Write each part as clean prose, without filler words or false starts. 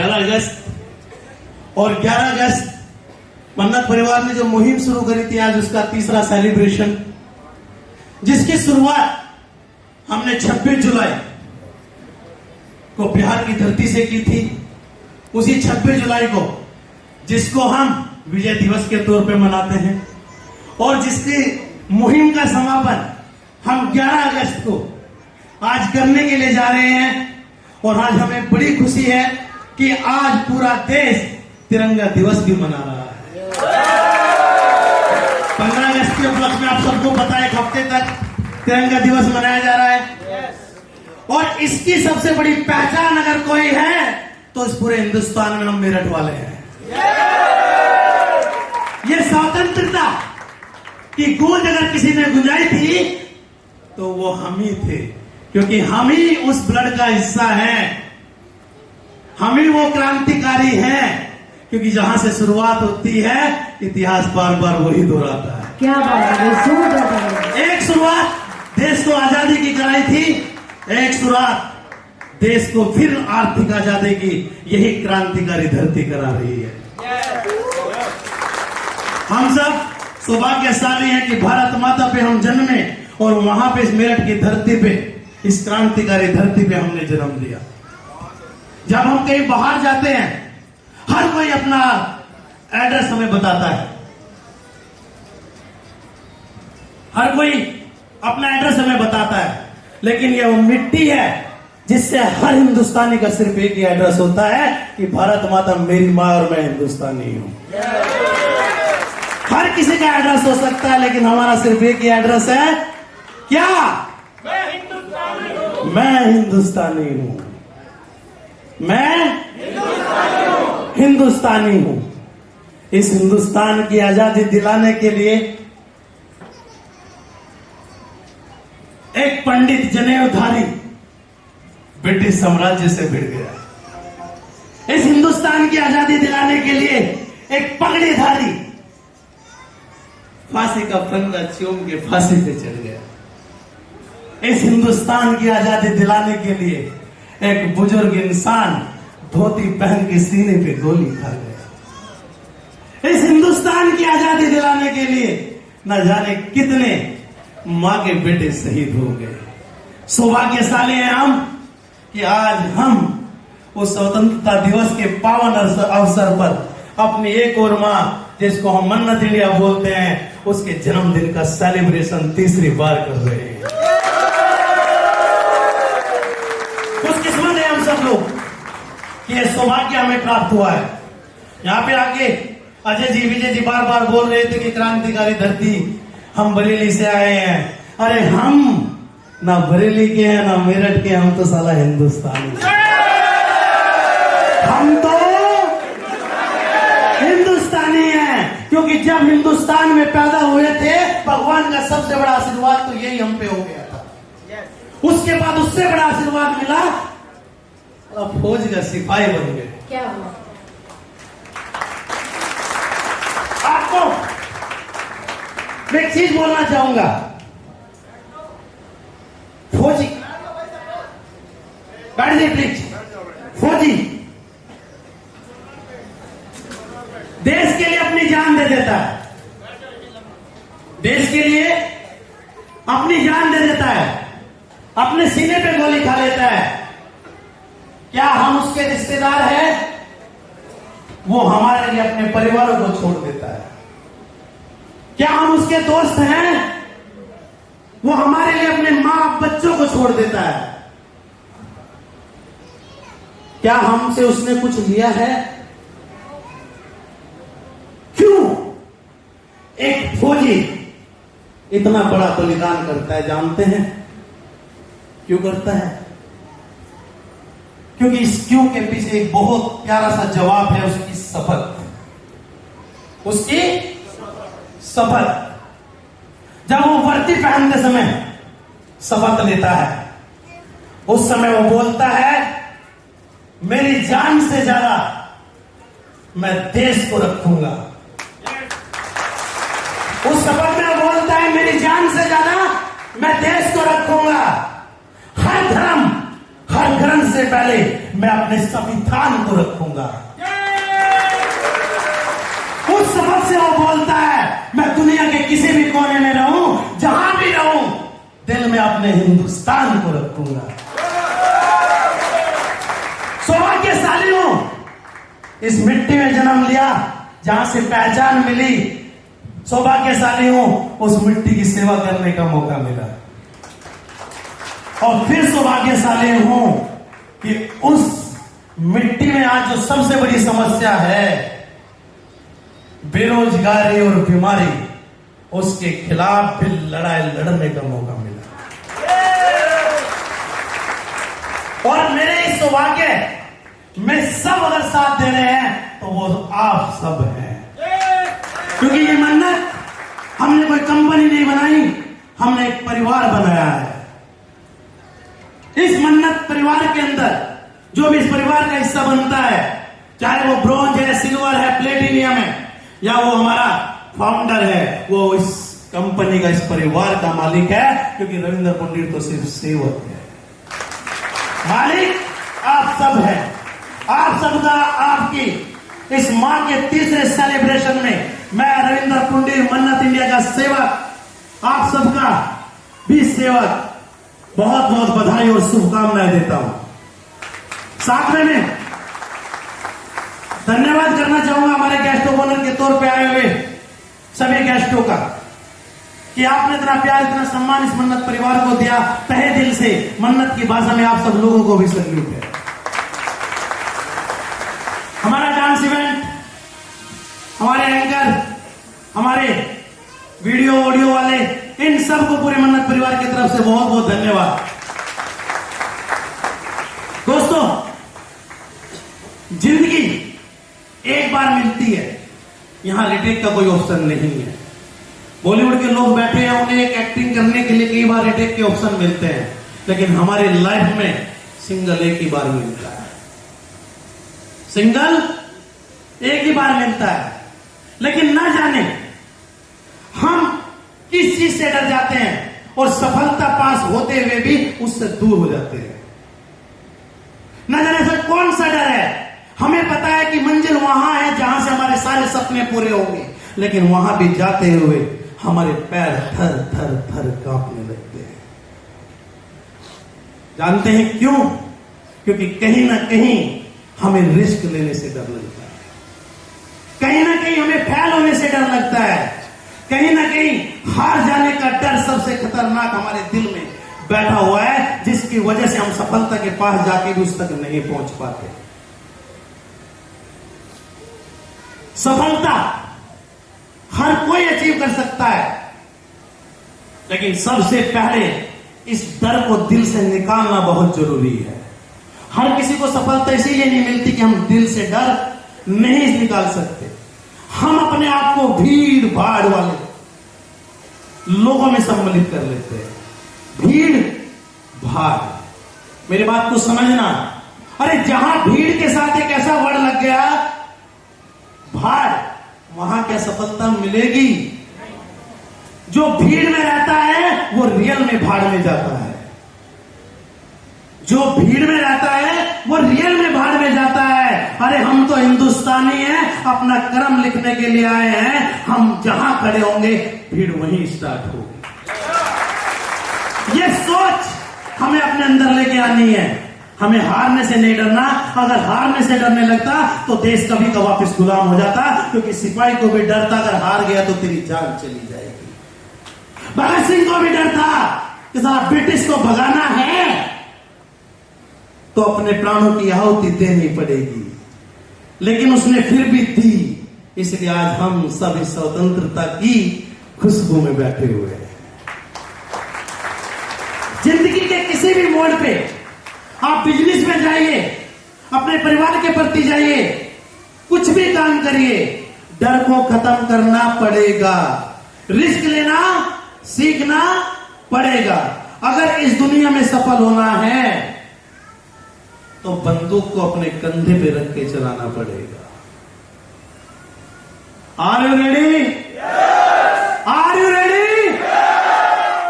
11 अगस्त और 11 अगस्त मन्नत परिवार ने जो मुहिम शुरू करी थी, आज उसका तीसरा सेलिब्रेशन, जिसकी शुरुआत हमने 26 जुलाई को बिहार की धरती से की थी। उसी 26 जुलाई को जिसको हम विजय दिवस के तौर पे मनाते हैं और जिसकी मुहिम का समापन हम 11 अगस्त को आज करने के लिए जा रहे हैं। और आज हमें बड़ी खुशी है कि आज पूरा देश तिरंगा दिवस भी मना रहा है। 15 अगस्त के उपलक्ष्य में आप सबको पता है, एक हफ्ते तक तिरंगा दिवस मनाया जा रहा है। और इसकी सबसे बड़ी पहचान अगर कोई है तो इस पूरे हिंदुस्तान में हम मेरठ वाले हैं। ये स्वतंत्रता की गूंज अगर किसी ने गुंजाई थी तो वो हम ही थे, क्योंकि हम ही उस ब्लड का हिस्सा हैं, हम ही वो क्रांतिकारी हैं, क्योंकि जहां से शुरुआत होती है इतिहास बार बार वही दोहराता है। क्या बात है। एक शुरुआत देश को आजादी की कराई थी, एक शुरुआत देश को फिर आर्थिक आजादी की यही क्रांतिकारी धरती करा रही है। हम सब सौभाग्यशाली हैं कि भारत माता पे हम जन्मे और वहां पे इस मेरठ की धरती पे, इस क्रांतिकारी धरती पे हमने जन्म लिया। जब हम कहीं बाहर जाते हैं हर कोई अपना एड्रेस हमें बताता है, हर कोई अपना एड्रेस हमें बताता है, लेकिन ये वो मिट्टी है जिससे हर हिंदुस्तानी का सिर्फ एक ही एड्रेस होता है कि भारत माता मेरी मां और मैं हिंदुस्तानी हूं। हर किसी का एड्रेस हो सकता है, लेकिन हमारा सिर्फ एक ही एड्रेस है, क्या? मैं हिंदुस्तानी हूं। मैं हिंदुस्तानी हूं। इस हिंदुस्तान की आजादी दिलाने के लिए एक पंडित जनेऊधारी ब्रिटिश साम्राज्य से भिड़ गया। इस हिंदुस्तान की आजादी दिलाने के लिए एक पगड़ीधारी फांसी का फंदा चूम के फांसी पे चढ़ गया। इस हिंदुस्तान की आजादी दिलाने के लिए एक बुजुर्ग इंसान धोती पहन के सीने पे गोली खा गया। इस हिंदुस्तान की आजादी दिलाने के लिए न जाने कितने मां के बेटे शहीद हो गए। सौभाग्यशाली हैं हम कि आज हम उस स्वतंत्रता दिवस के पावन अवसर पर अपनी एक और मां, जिसको हम मन्नत इंडिया बोलते हैं, उसके जन्मदिन का सेलिब्रेशन तीसरी बार कर रहे हैं। खुशकिस्मत है हम सब लोग कि यह सौभाग्य हमें प्राप्त हुआ है। यहाँ पे आके अजय जी, विजय जी बार बार बोल रहे थे कि क्रांतिकारी धरती, हम बरेली से आए हैं। अरे हम ना बरेली के हैं ना मेरठ के, हम तो साला हिंदुस्तानी, हम तो हिंदुस्तानी हैं। क्योंकि जब हिंदुस्तान में पैदा हुए थे, भगवान का सबसे बड़ा आशीर्वाद तो यही हम पे हो गया था। उसके बाद उससे बड़ा आशीर्वाद मिला, फौज का सिपाही बन गए। क्या हुआ? आपको मैं एक चीज बोलना चाहूंगा, फौजी, बैठ जाइए प्लीज। फौजी देश के लिए अपनी जान दे देता है, देश के लिए अपनी जान दे देता है, अपने सीने पे गोली खा लेता है। क्या हम उसके रिश्तेदार हैं? वो हमारे लिए अपने परिवारों को छोड़ देता है। क्या हम उसके दोस्त हैं? वो हमारे लिए अपने मां बच्चों को छोड़ देता है। क्या हमसे उसने कुछ लिया है? क्यों एक फौजी इतना बड़ा बलिदान करता है? जानते हैं क्यों करता है? क्योंकि इस क्यों के पीछे एक बहुत प्यारा सा जवाब है, उसकी शपथ, उसकी शपथ। जब वो वर्दी पहनते समय शपथ लेता है, उस समय वो बोलता है, मेरी जान से ज्यादा मैं देश को रखूंगा। उस शपथ में वो बोलता है, मेरी जान से ज्यादा मैं देश को रखूंगा। हर धर्म से पहले करे, मैं अपने संविधान को रखूंगा। उस सबक से वो बोलता है, मैं दुनिया के किसी भी कोने में रहूं, जहां भी रहूं, दिल में अपने हिंदुस्तान को रखूंगा। सौभाग्यशाली हूं, इस मिट्टी में जन्म लिया, जहां से पहचान मिली। सौभाग्यशाली हूं, उस मिट्टी की सेवा करने का मौका मिला। और फिर सौभाग्यशाली हूं कि उस मिट्टी में आज जो सबसे बड़ी समस्या है, बेरोजगारी और बीमारी, उसके खिलाफ भी लड़ाई लड़ने का मौका मिला। और मेरे इस सौभाग्य में सब अगर साथ दे रहे हैं तो वो आप सब हैं। क्योंकि ये मन्नत हमने कोई कंपनी नहीं बनाई, हमने एक परिवार बनाया है। इस मन्नत परिवार के अंदर जो भी इस परिवार का हिस्सा बनता है, चाहे वो ब्रॉन्ज है, सिल्वर है, प्लेटिनियम है, या वो हमारा फाउंडर है, वो इस कंपनी का, इस परिवार का मालिक है। क्योंकि रविंद्र पंडित तो सिर्फ सेवक है, मालिक आप सब हैं। आप सबका, आपकी इस मां के तीसरे सेलिब्रेशन में मैं रविंद्र पंडित मन्नत इंडिया का सेवक, आप सबका भी सेवक, बहुत बहुत बधाई और शुभकामनाएं देता हूं। साथ में मैं धन्यवाद करना चाहूंगा हमारे गेस्ट ऑफ ऑनर के तौर पे आए हुए सभी गेस्टों का, कि आपने इतना प्यार, इतना सम्मान इस मन्नत परिवार को दिया। तहे दिल से मन्नत की भाषा में आप सब लोगों को भी सैल्यूट है। हमारा डांस इवेंट, हमारे एंकर, हमारे वीडियो ऑडियो वाले, इन सबको पूरे मन्नत परिवार की तरफ से बहुत बहुत धन्यवाद। दोस्तों, जिंदगी एक बार मिलती है, यहां रिटेक का कोई ऑप्शन नहीं है। बॉलीवुड के लोग बैठे हैं, उन्हें एक एक्टिंग करने के लिए कई बार रिटेक के ऑप्शन मिलते हैं, लेकिन हमारे लाइफ में सिंगल एक ही बार मिलता है। सिंगल एक ही बार मिलता है। लेकिन ना जाने हम किस चीज से डर जाते हैं और सफलता पास होते हुए भी उससे दूर हो जाते हैं। ना जाने से कौन सा डर है। हमें पता है कि मंजिल वहां है जहां से हमारे सारे सपने पूरे होंगे, लेकिन वहां भी जाते हुए हमारे पैर थर थर थर कांपने लगते हैं। जानते हैं क्यों? क्योंकि कहीं ना कहीं हमें रिस्क लेने से डर लगता है, कहीं ना कहीं हमें फेल होने से डर लगता है, कहीं ना कहीं हार जाने का डर सबसे खतरनाक हमारे दिल में बैठा हुआ है, जिसकी वजह से हम सफलता के पास जाके भी उस तक नहीं पहुंच पाते। सफलता हर कोई अचीव कर सकता है, लेकिन सबसे पहले इस डर को दिल से निकालना बहुत जरूरी है। हर किसी को सफलता इसीलिए नहीं मिलती कि हम दिल से डर नहीं निकाल सकते। हम अपने आप को भीड़ भाड़ वाले लोगों में सम्मिलित कर लेते हैं। भीड़ भाड़, मेरी बात को समझना। अरे जहां भीड़ के साथ एक ऐसा वर्ड लग गया भाड़, वहां क्या सफलता मिलेगी? जो भीड़ में रहता है वो रियल में भाड़ में जाता है। जो भीड़ में रहता है वो रियल में भाड़ में जाता है। अरे हम तो हिंदुस्तानी हैं, अपना कर्म लिखने के लिए आए हैं। हम जहां खड़े होंगे भीड़ वहीं स्टार्ट होगी। ये सोच हमें अपने अंदर लेके आनी है। हमें हारने से नहीं डरना। अगर हारने से डरने लगता तो देश कभी का वापस गुलाम हो जाता, क्योंकि सिपाही को भी डर था अगर हार गया तो तेरी जान चली जाएगी। भगत सिंह को भी डर था कि साला ब्रिटिश को भगाना है तो अपने प्राणों की आहुति देनी पड़ेगी, लेकिन उसने फिर भी दी। इसलिए आज हम सब इस स्वतंत्रता की खुशबू में बैठे हुए हैं। जिंदगी के किसी भी मोड़ पे आप बिजनेस में जाइए, अपने परिवार के प्रति जाइए, कुछ भी काम करिए, डर को खत्म करना पड़ेगा। रिस्क लेना सीखना पड़ेगा। अगर इस दुनिया में सफल होना है तो बंदूक को अपने कंधे पे रख के चलाना पड़ेगा। Are you ready? Are you ready?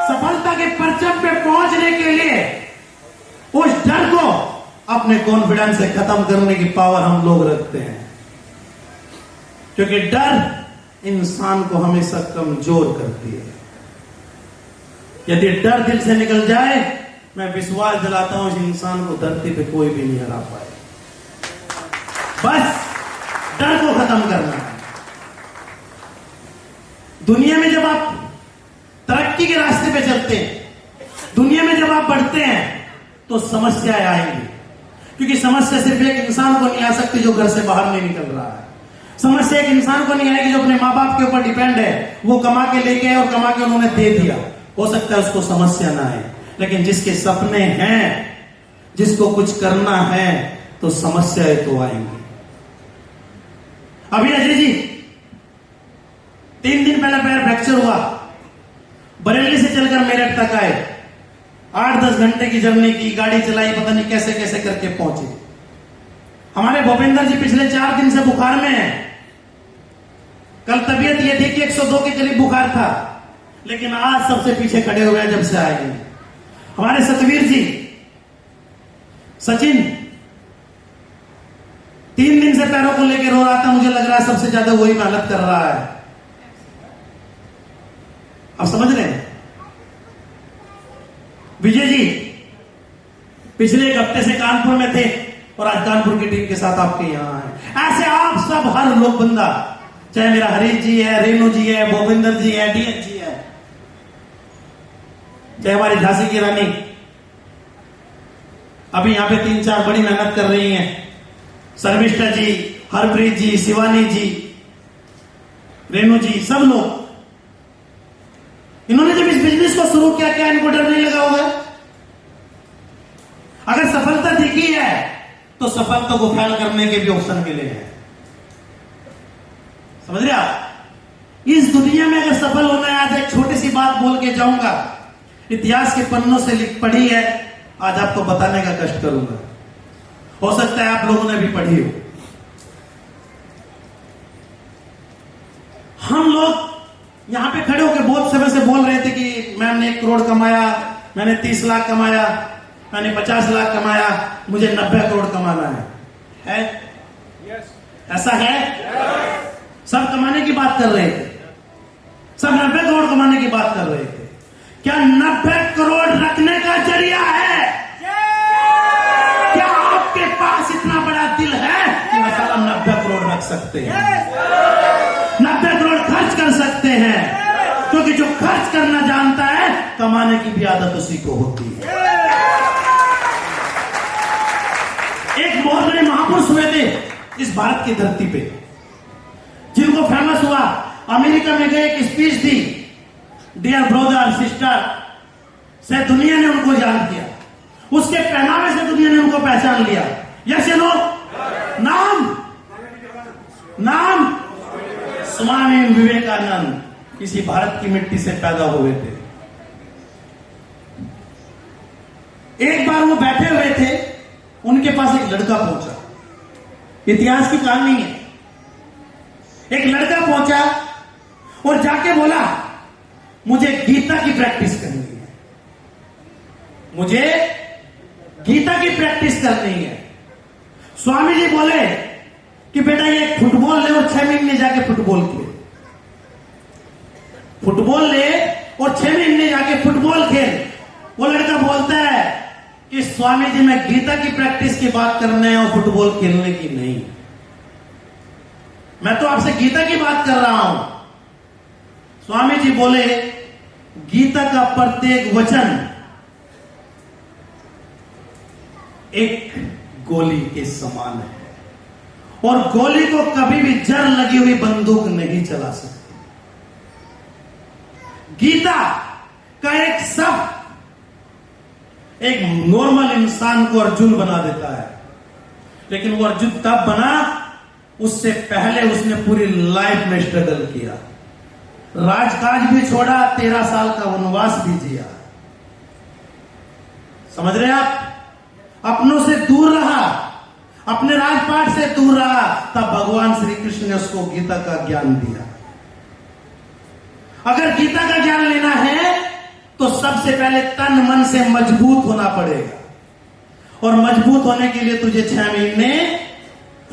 सफलता के परचम पे पहुंचने के लिए उस डर को अपने कॉन्फिडेंस से खत्म करने की पावर हम लोग रखते हैं, क्योंकि डर इंसान को हमेशा कमजोर करती है। यदि डर दिल से निकल जाए, मैं विश्वास दिलाता हूं इस इंसान को धरती पे कोई भी नहीं हरा पाए। बस डर को खत्म करना है। दुनिया में जब आप तरक्की के रास्ते पे चलते हैं, दुनिया में जब आप बढ़ते हैं, तो समस्याएं आएंगी, क्योंकि समस्या सिर्फ एक इंसान को नहीं आ सकती जो घर से बाहर नहीं निकल रहा है। समस्या एक इंसान को नहीं आएगी जो अपने माँ बाप के ऊपर डिपेंड है, वो कमा के लेके आए और कमा के उन्होंने दे दिया, हो सकता है उसको समस्या ना आए। लेकिन जिसके सपने हैं, जिसको कुछ करना है, तो समस्याएं तो आएंगी। अभी अजय जी 3 दिन पहले पैर फ्रैक्चर हुआ, बरेली से चलकर मेरठ तक आए, 8-10 घंटे की जर्नी की, गाड़ी चलाई, पता नहीं कैसे कैसे करके पहुंचे। हमारे भूपेंद्र जी पिछले 4 दिन से बुखार में हैं। कल तबीयत ये थी कि 102 के करीब बुखार था, लेकिन आज सबसे पीछे खड़े हुए हैं जब से आए हैं। हमारे सतवीर जी, सचिन 3 दिन से पैरों को लेकर रो रहा था, मुझे लग रहा है सबसे ज्यादा वही मेहनत कर रहा है। आप समझ रहे हैं? विजय जी पिछले 1 हफ्ते से कानपुर में थे और आज कानपुर की टीम के साथ आपके यहां हैं। ऐसे आप सब हर लोग बंदा, चाहे मेरा हरीश जी है, रेणु जी है, भूपेंद्र जी है, डीएच जी है, चाहे हमारी झांसी की रानी अभी यहां पे 3-4 बड़ी मेहनत कर रही हैं, शर्मिष्ठा जी, हरप्रीत जी, शिवानी जी, रेणु जी, सब लोग। इन्होंने जब इस बिजनेस को शुरू किया, क्या इनको डर नहीं लगा होगा? अगर सफलता दिखी है तो सफलता को फैल करने के भी ऑप्शन मिले हैं। समझ रहे आप? इस दुनिया में अगर सफल होना है, आज एक छोटी सी बात बोल के जाऊंगा, इतिहास के पन्नों से लिख पढ़ी है, आज आपको बताने का कष्ट करूंगा। हो सकता है आप लोगों ने भी पढ़ी हो। हम लोग यहां पे खड़े होकर बहुत समय से बोल रहे थे कि मैंने 1 करोड़ कमाया, मैंने 30 लाख कमाया, मैंने 50 लाख कमाया, मुझे 90 करोड़ कमाना है? ऐसा है? सब कमाने की बात कर रहे थे, सब 90 करोड़ कमाने की बात कर रहे थे। क्या 90 करोड़ रखने का जरिया है? क्या आपके पास इतना बड़ा दिल है कि वह साला 90 करोड़ रख सकते हैं, 90 करोड़ खर्च कर सकते हैं? क्योंकि जो खर्च करना जानता है, कमाने की भी आदत उसी को होती है। एक बहुत बड़े महापुरुष हुए थे इस भारत की धरती पे, जिनको फेमस हुआ, अमेरिका में गए, एक स्पीच दी, डियर ब्रदर सिस्टर से दुनिया ने उनको जान किया, उसके पहनावे से दुनिया ने उनको पहचान लिया। यस या नो? नाम स्वामी विवेकानंद इसी भारत की मिट्टी से पैदा हुए थे। एक बार वो बैठे हुए थे, उनके पास एक लड़का पहुंचा, इतिहास की कहानी है। एक लड़का पहुंचा और जाके बोला, मुझे गीता की प्रैक्टिस करनी है, मुझे गीता की प्रैक्टिस करनी है। स्वामी जी बोले कि बेटा ये फुटबॉल ले और 6 महीने जाके फुटबॉल खेल, फुटबॉल ले और 6 महीने जाके फुटबॉल खेल। वो लड़का बोलता है कि स्वामी जी मैं गीता की प्रैक्टिस की बात करने है और फुटबॉल खेलने की नहीं, मैं तो आपसे गीता की बात कर रहा हूं। स्वामी जी बोले, गीता का प्रत्येक वचन एक गोली के समान है, और गोली को कभी भी जर लगी हुई बंदूक नहीं चला सकती। गीता का एक शब्द एक नॉर्मल इंसान को अर्जुन बना देता है, लेकिन वो अर्जुन तब बना, उससे पहले उसने पूरी लाइफ में स्ट्रगल किया, राजकाज भी छोड़ा, 13 साल का वनवास भी जिया। समझ रहे आप? अपनों से दूर रहा, अपने राजपाट से दूर रहा, तब भगवान श्री कृष्ण ने उसको गीता का ज्ञान दिया। अगर गीता का ज्ञान लेना है तो सबसे पहले तन मन से मजबूत होना पड़ेगा, और मजबूत होने के लिए तुझे 6 महीने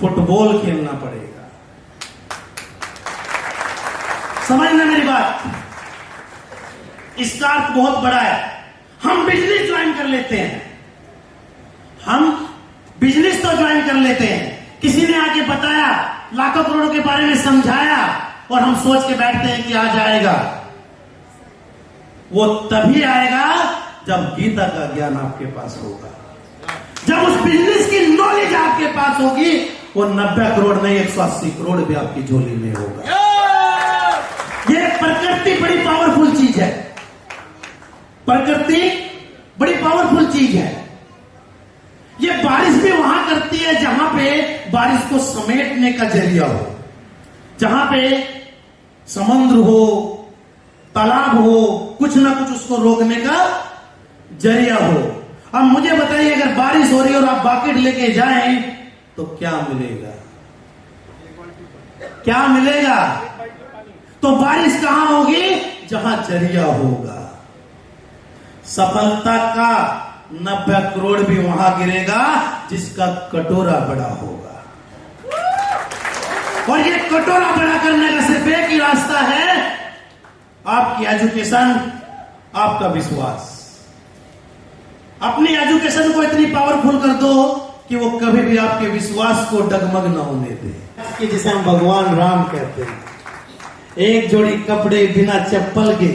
फुटबॉल खेलना पड़ेगा। समझना मेरी बात, इसका अर्थ बहुत बड़ा है। हम बिजनेस ज्वाइन कर लेते हैं, हम बिजनेस तो ज्वाइन कर लेते हैं, किसी ने आके बताया, लाखों करोड़ों के बारे में समझाया, और हम सोच के बैठते हैं कि आ जाएगा। वो तभी आएगा जब गीता का ज्ञान आपके पास होगा, जब उस बिजनेस की नॉलेज आपके पास होगी। वो 90 करोड़ नहीं, 180 करोड़ भी आपकी झोली में होगा। ये प्रकृति बड़ी पावरफुल चीज है, प्रकृति बड़ी पावरफुल चीज है। ये बारिश भी वहां करती है जहां पे बारिश को समेटने का जरिया हो, जहां पे समुद्र हो, तालाब हो, कुछ ना कुछ उसको रोकने का जरिया हो। अब मुझे बताइए, अगर बारिश हो रही है और आप बाकेट लेके जाएं तो क्या मिलेगा? क्या मिलेगा? तो बारिश कहां होगी? जहां जरिया होगा। सफलता का 90 करोड़ भी वहां गिरेगा जिसका कटोरा बड़ा होगा। और ये कटोरा बड़ा करने का सिर्फ एक ही रास्ता है, आपकी एजुकेशन, आपका विश्वास। अपनी एजुकेशन को इतनी पावरफुल कर दो कि वो कभी भी आपके विश्वास को डगमग न होने दे, कि जिसे हम भगवान राम कहते हैं। एक जोड़ी कपड़े बिना चप्पल के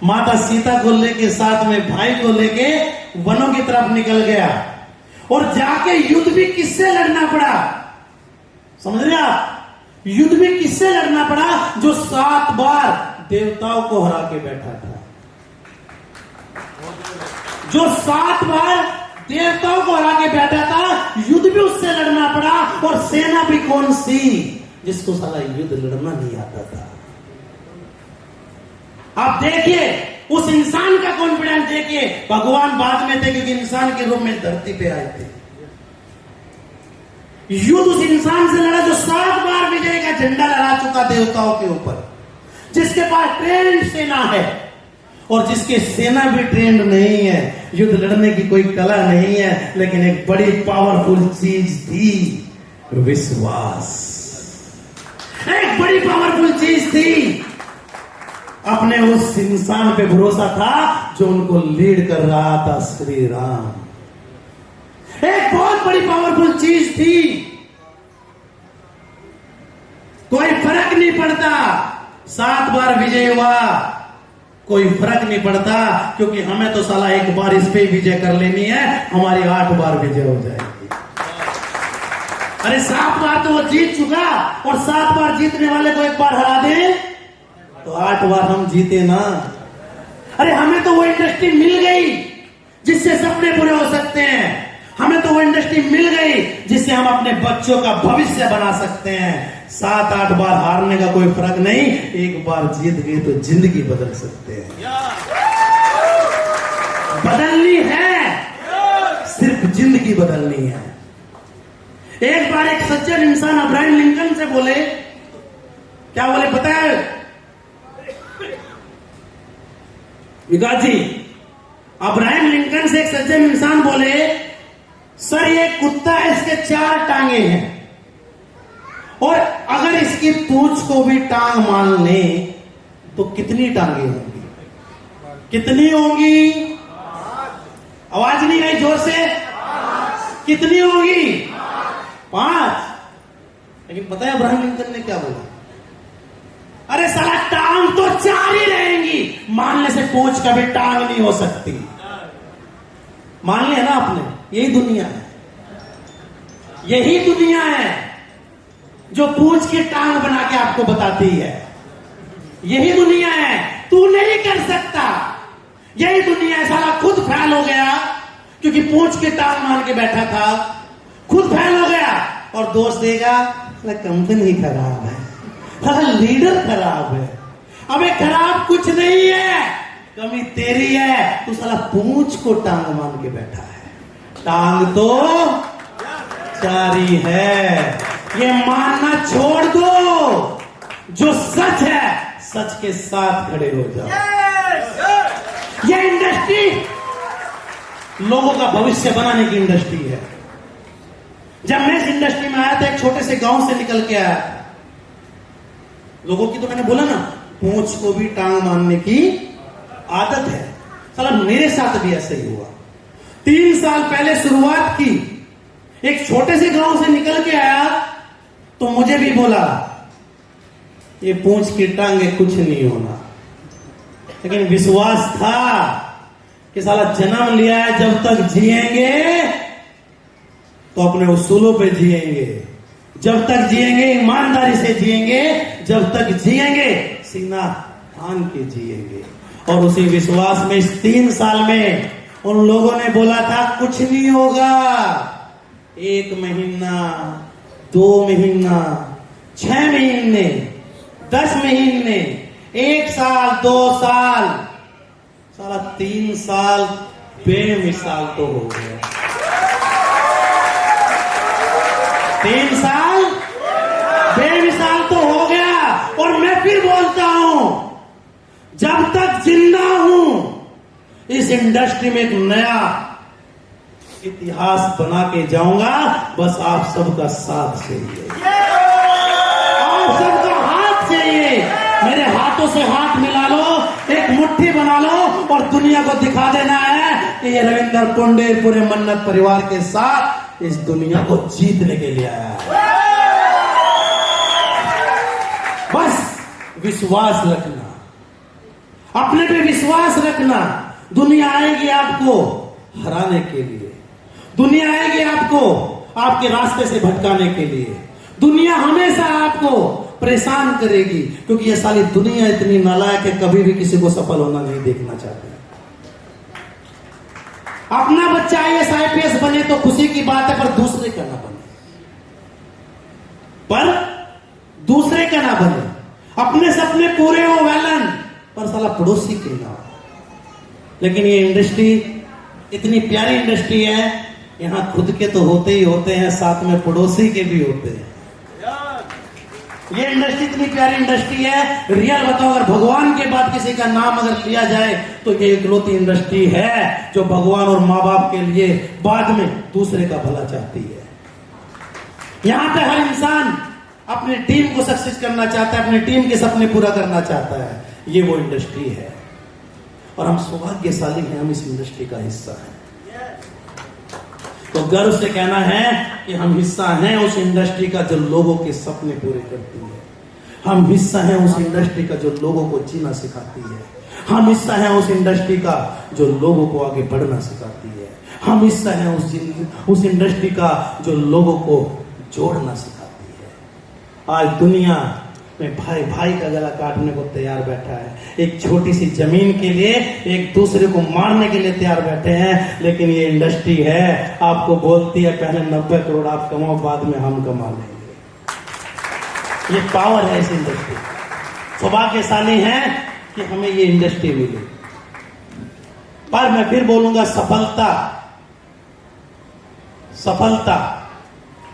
माता सीता को लेके, साथ में भाई को लेके वनों की तरफ निकल गया, और जाके युद्ध भी किससे लड़ना पड़ा? समझ रहे आप? युद्ध भी किससे लड़ना पड़ा? जो 7 बार देवताओं को हरा के बैठा था, जो 7 बार देवताओं को हरा के बैठा था, युद्ध भी उससे लड़ना पड़ा। और सेना भी कौन सी? जिसको साला युद्ध लड़ना नहीं आता था। आप देखिए उस इंसान का कॉन्फिडेंस देखिए। भगवान बाद में थे क्योंकि इंसान के रूप में धरती पे आए थे। युद्ध उस इंसान से लड़ा जो 7 बार विजय का झंडा लहरा चुका देवताओं के ऊपर, जिसके पास ट्रेंड सेना है, और जिसकी सेना भी ट्रेंड नहीं है, युद्ध लड़ने की कोई कला नहीं है, लेकिन एक बड़ी पावरफुल चीज थी, विश्वास। एक बड़ी पावरफुल चीज थी, अपने उस इंसान पे भरोसा था जो उनको लीड कर रहा था, श्री राम। एक बहुत बड़ी पावरफुल चीज थी। कोई फर्क नहीं पड़ता 7 बार विजय हुआ, कोई फर्क नहीं पड़ता, क्योंकि हमें तो साला एक बार इस पे विजय कर लेनी है, हमारी 8 बार विजय हो जाएगी। अरे 7 बार तो वो जीत चुका, और 7 बार जीतने वाले को एक बार हरा दे तो 8 बार हम जीते ना। अरे हमें तो वो इंडस्ट्री मिल गई जिससे सपने पूरे हो सकते हैं। हमें तो वो इंडस्ट्री मिल गई जिससे हम अपने बच्चों का भविष्य बना सकते हैं। 7-8 बार हारने का कोई फर्क नहीं, एक बार जीत गए तो जिंदगी बदल सकते हैं। बदलनी है, सिर्फ जिंदगी बदलनी है। एक बार एक सज्जन इंसान अब्राहम लिंकन से बोले, क्या बोले पता है विकास जी? अब्राहम लिंकन से एक सज्जन इंसान बोले, सर ये कुत्ता है, इसके 4 टांगे हैं, और अगर इसकी पूंछ को भी टांग मान ले तो कितनी टांगे होंगी? कितनी होंगी? आवाज नहीं आई जोर से। कितनी होंगी? 5। लेकिन पता है अब्राहम लिंकन ने क्या बोला? अरे साला टांग तो 4 ही रहेंगी, मानने से पूंछ कभी टांग नहीं हो सकती। मान लिया ना आपने? यही दुनिया है, यही दुनिया है जो पूंछ की टांग बना के आपको बताती है। यही दुनिया है, तू नहीं कर सकता। यही दुनिया है, साला खुद फेल हो गया क्योंकि पूंछ की टांग मान के बैठा था, खुद फेल हो गया, और दोष देगा कंपनी खराब है, साला लीडर खराब है। अबे खराब कुछ नहीं है, कमी तेरी है, तू साला पूंछ को टांग मान के बैठा है। टांग तो 4 ही है, ये मानना छोड़ दो। जो सच है, सच के साथ खड़े हो जाओ। ये इंडस्ट्री लोगों का भविष्य बनाने की इंडस्ट्री है। जब मैं इस इंडस्ट्री में आया था, एक छोटे से गांव से निकल के आया था। लोगों की तो मैंने बोला ना, पूंछ को भी टांग मारने की आदत है। साला मेरे साथ भी ऐसा ही हुआ। 3 साल पहले शुरुआत की, एक छोटे से गांव से निकल के आया, तो मुझे भी बोला ये पूंछ की टांगे कुछ नहीं होना, लेकिन विश्वास था कि साला जन्म लिया है, जब तक जिएंगे तो अपने उसूलों पे जिएंगे, जब तक जिएंगे ईमानदारी से जिएंगे, जब तक जिएंगे सीना तान के जिएंगे। और उसी विश्वास में इस 3 साल में उन लोगों ने बोला था कुछ नहीं होगा। 1 महीना, 2 महीना, 6 महीने, 10 महीने, 1 साल, 2 साल, साला 3 साल बेमिसाल तो हो गया। 3 साल बेमिसाल तो हो गया। और मैं फिर बोलता हूं, जब तक जिंदा हूं इस इंडस्ट्री में एक नया इतिहास बना के जाऊंगा। बस आप सबका साथ चाहिए, आप सबका हाथ चाहिए। मेरे हाथों से हाथ मिला लो, एक मुट्ठी बना लो और दुनिया को दिखा देना है कि ये रविंदर पुंडेर पूरे मन्नत परिवार के साथ इस दुनिया को जीतने के लिए आया है। बस विश्वास रखना, अपने पे विश्वास रखना। दुनिया आएगी आपको हराने के लिए, दुनिया आएगी आपको आपके रास्ते से भटकाने के लिए, दुनिया हमेशा आपको परेशान करेगी, क्योंकि ये सारी दुनिया इतनी नालायक है, कभी भी किसी को सफल होना नहीं देखना चाहती। अपना बच्चा IAS IPS बने तो खुशी की बात है, पर दूसरे का ना बने, पर दूसरे का ना बने। अपने सपने पूरे हो वेलन, पर साला पड़ोसी के ना हो। लेकिन ये इंडस्ट्री इतनी प्यारी इंडस्ट्री है, यहां खुद के तो होते ही होते हैं, साथ में पड़ोसी के भी होते हैं। ये इंडस्ट्री इतनी प्यारी इंडस्ट्री है, रियल बताओ, अगर भगवान के बाद किसी का नाम अगर लिया जाए तो ये इकलौती इंडस्ट्री है जो भगवान और माँ बाप के लिए बाद में दूसरे का भला चाहती है। यहां पे हर इंसान अपनी टीम को सक्सेस करना चाहता है, अपनी टीम के सपने पूरा करना चाहता है। ये वो इंडस्ट्री है और हम सौभाग्यशाली हैं, हम इस इंडस्ट्री का हिस्सा हैं। तो गर्व से कहना है कि हम हिस्सा हैं उस इंडस्ट्री का जो लोगों के सपने पूरे करती है। हम हिस्सा हैं उस इंडस्ट्री का जो लोगों को जीना सिखाती है। हम हिस्सा हैं उस इंडस्ट्री का जो लोगों को आगे बढ़ना सिखाती है। हम हिस्सा हैं उस इंडस्ट्री का जो लोगों को जोड़ना सिखाती है। आज दुनिया में भाई भाई का गला काटने को तैयार बैठा है, एक छोटी सी जमीन के लिए एक दूसरे को मारने के लिए तैयार बैठे हैं। लेकिन ये इंडस्ट्री है, आपको बोलती है पहले 90 करोड़ आप कमाओ, बाद में हम कमा लेंगे। ये पावर है इस इंडस्ट्री। सौभाग्यशाली है कि हमें ये इंडस्ट्री मिली। पर मैं फिर बोलूंगा, सफलता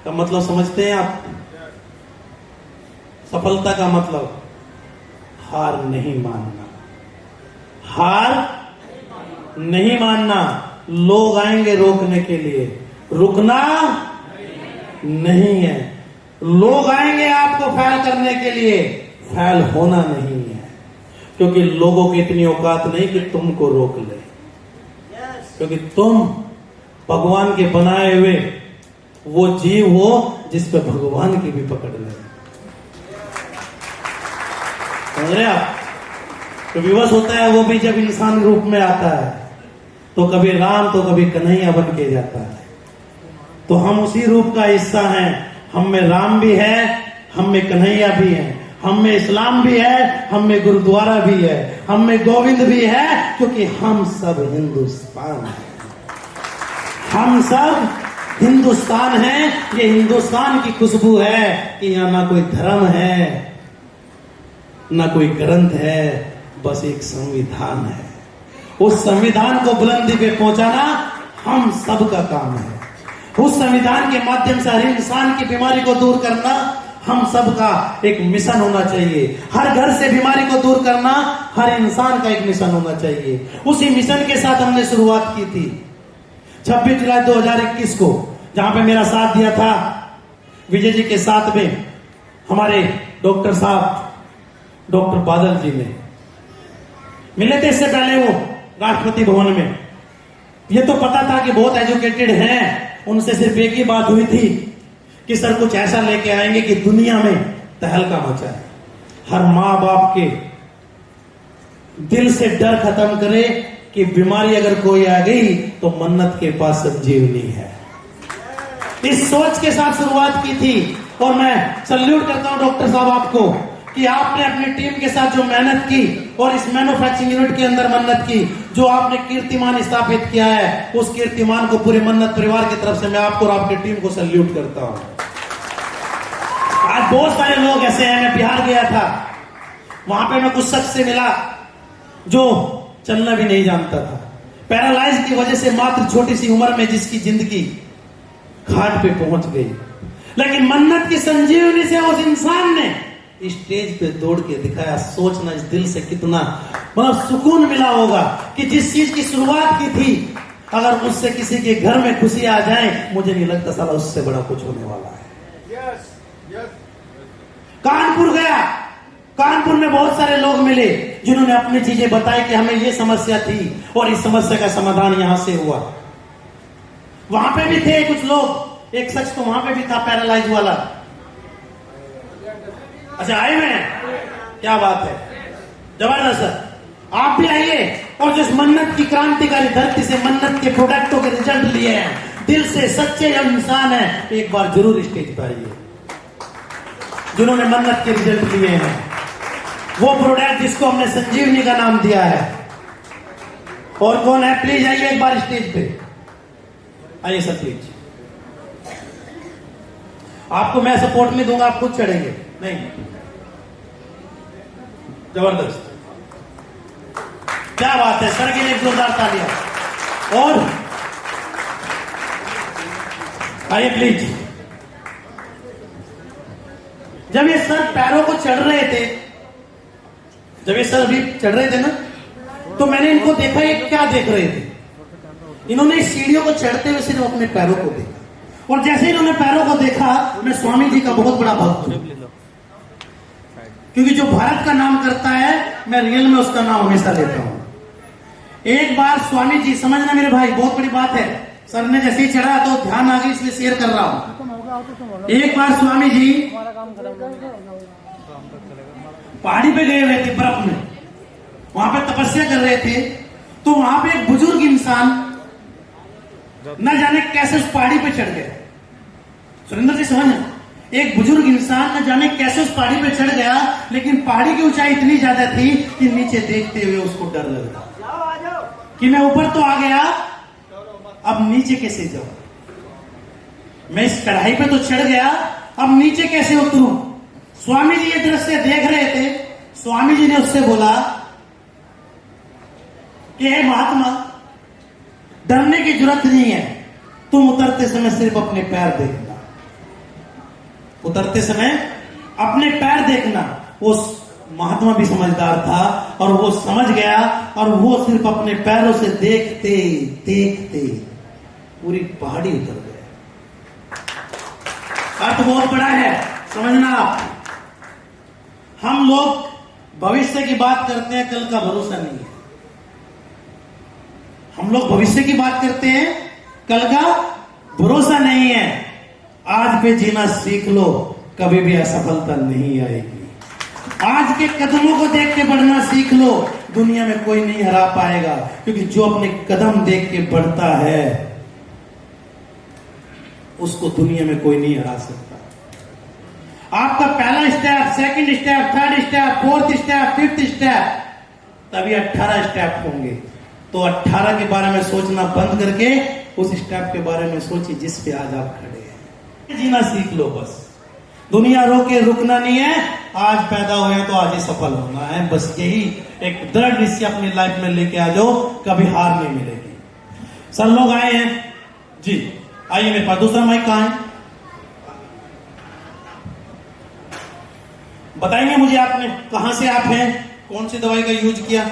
का मतलब समझते हैं आप? सफलता का मतलब हार नहीं मानना, हार नहीं मानना। लोग आएंगे रोकने के लिए, रुकना नहीं है। लोग आएंगे आपको फेल करने के लिए, फेल होना नहीं है, क्योंकि लोगों की इतनी औकात नहीं कि तुमको रोक ले, क्योंकि तुम भगवान के बनाए हुए वो जीव हो जिस पे भगवान की भी पकड़ ले। समझ रहे आप? तो विवश होता है वो भी जब इंसान रूप में आता है, तो कभी राम तो कभी कन्हैया बन के जाता है। तो हम उसी रूप का हिस्सा हैं। हम में राम भी है, हम में कन्हैया भी है, हम में इस्लाम भी है, हम में गुरुद्वारा भी है, हम में गोविंद भी है, क्योंकि हम सब हिंदुस्तान हैं। हम सब हिंदुस्तान हैं। ये हिंदुस्तान की खुशबू है कि यहाँ ना कोई धर्म है, ना कोई ग्रंथ है, बस एक संविधान है। उस संविधान को बुलंदी पे पहुंचाना हम सब का काम है। उस संविधान के माध्यम से हर इंसान की बीमारी को दूर करना हम सब का एक मिशन होना चाहिए। हर घर से बीमारी को दूर करना हर इंसान का एक मिशन होना चाहिए। उसी मिशन के साथ हमने शुरुआत की थी। 26 जुलाई 2021 को, जहां पे मेरा साथ दिया था विजय जी के साथ में हमारे डॉक्टर साहब डॉक्टर बादल जी ने मिले थे। इससे पहले वो राष्ट्रपति भवन में, ये तो पता था कि बहुत एजुकेटेड हैं, उनसे सिर्फ एक ही बात हुई थी कि सर कुछ ऐसा लेके आएंगे कि दुनिया में तहलका मचाए, हर माँ बाप के दिल से डर खत्म करे कि बीमारी अगर कोई आ गई तो मन्नत के पास संजीवनी है। इस सोच के साथ शुरुआत की थी और मैं सल्यूट करता हूं डॉक्टर साहब आपको कि आपने अपनी टीम के साथ जो मेहनत की और इस मैन्युफैक्चरिंग यूनिट के अंदर मन्नत की, जो आपने कीर्तिमान स्थापित किया है, उस कीर्तिमान को पूरे मन्नत परिवार की तरफ से मैं आपको और आपकी टीम को सल्यूट करता हूं। आज बहुत सारे लोग ऐसे हैं, मैं बिहार गया था, वहां पे मैं कुछ शख्स से मिला जो चलना भी नहीं जानता था, पैरालाइज की वजह से मात्र छोटी सी उम्र में जिसकी जिंदगी घाट पे पहुंच गई, लेकिन मन्नत की संजीवनी से उस इंसान ने स्टेज पे दौड़ के दिखाया। सोचना इस दिल से कितना मतलब सुकून मिला होगा कि जिस चीज की शुरुआत की थी, अगर उससे किसी के घर में खुशी आ जाए, मुझे नहीं लगता साला उससे बड़ा कुछ होने वाला है। कानपुर गया, कानपुर में बहुत सारे लोग मिले जिन्होंने अपनी चीजें बताई कि हमें ये समस्या थी और इस समस्या का समाधान यहां से हुआ। वहां पे भी थे कुछ लोग, एक शख्स तो वहां पे भी था पैरालाइज वाला। अच्छा आए में, क्या बात है, जबरदस्त सर। आप भी आइए और जिस मन्नत की क्रांतिकारी धरती से मन्नत के प्रोडक्टों के रिजल्ट लिए हैं, दिल से सच्चे इंसान है, एक बार जरूर स्टेज पर आइए जिन्होंने मन्नत के रिजल्ट लिए हैं, वो प्रोडक्ट जिसको हमने संजीवनी का नाम दिया है। और कौन है, प्लीज आइए एक बार स्टेज पे आइए सर प्लीज। आपको मैं सपोर्ट नहीं दूंगा, आप खुद चढ़ेंगे नहीं। जबरदस्त, क्या बात है, सर के लिए जोरदार तालियां। और आइए प्लीज। जब ये सर पैरों को चढ़ रहे थे, जब ये सर अभी चढ़ रहे थे ना, तो मैंने इनको देखा, ये क्या देख रहे थे, इन्होंने सीढ़ियों को चढ़ते हुए सिर्फ अपने पैरों को देखा। और जैसे इन्होंने पैरों को देखा, मैं स्वामी जी का बहुत बड़ा भक्त हूं, क्योंकि जो भारत का नाम करता है, मैं रियल में उसका नाम हमेशा लेता हूं। एक बार स्वामी जी, समझना मेरे भाई, बहुत बड़ी बात है, सर ने जैसे ही चढ़ा तो ध्यान आ गई, इसलिए शेयर कर रहा हूं। एक बार स्वामी जी पहाड़ी पे गए हुए थे, बर्फ में, वहां पे तपस्या कर रहे थे, तो वहां पे एक बुजुर्ग इंसान न जाने कैसे उस पहाड़ी पे चढ़ गया। सुरेंद्र जी समझ, एक बुजुर्ग इंसान न जाने कैसे उस पहाड़ी पे चढ़ गया, लेकिन पहाड़ी की ऊंचाई इतनी ज्यादा थी कि नीचे देखते हुए उसको डर लग रहा कि मैं ऊपर तो आ गया, अब नीचे कैसे जाऊं, मैं इस कढ़ाई पे तो चढ़ गया, अब नीचे कैसे उतरूं। स्वामी जी ये दृश्य देख रहे थे। स्वामी जी ने उससे बोला कि हे महात्मा, डरने की जरूरत नहीं है, तुम उतरते समय सिर्फ अपने पैर देखना, उतरते समय अपने पैर देखना। वो महात्मा भी समझदार था और वो समझ गया, और वो सिर्फ अपने पैरों से देखते देखते पूरी पहाड़ी उतर गए। अर्थ बहुत बड़ा है, समझना आप। हम लोग भविष्य की बात करते हैं, कल का भरोसा नहीं है। हम लोग भविष्य की बात करते हैं, कल का भरोसा नहीं है। आज पे जीना सीख लो, कभी भी असफलता नहीं आएगी। आज के कदमों को देख के बढ़ना सीख लो, दुनिया में कोई नहीं हरा पाएगा, क्योंकि जो अपने कदम देख के बढ़ता है उसको दुनिया में कोई नहीं हरा सकता। आपका पहला step, second step, third step, fourth step, fifth step, तभी 18 स्टेप होंगे। तो 18 के बारे में सोचना बंद करके उस स्टेप के बारे में सोचिए जिस पे आज आप खड़े हैं। जीना सीख लो बस, दुनिया रोके रुकना नहीं है। आज पैदा हुए तो आज ही सफल होना है, बस यही एक दृढ़ निश्चय अपनी लाइफ में लेके आ जाओ, कभी हार नहीं मिलेगी। सर लोग आए हैं जी, आइए मेरे पास। दूसरा माइक कहां है, बताएंगे मुझे आपने कहां से आप हैं, कौन सी दवाई का यूज किया।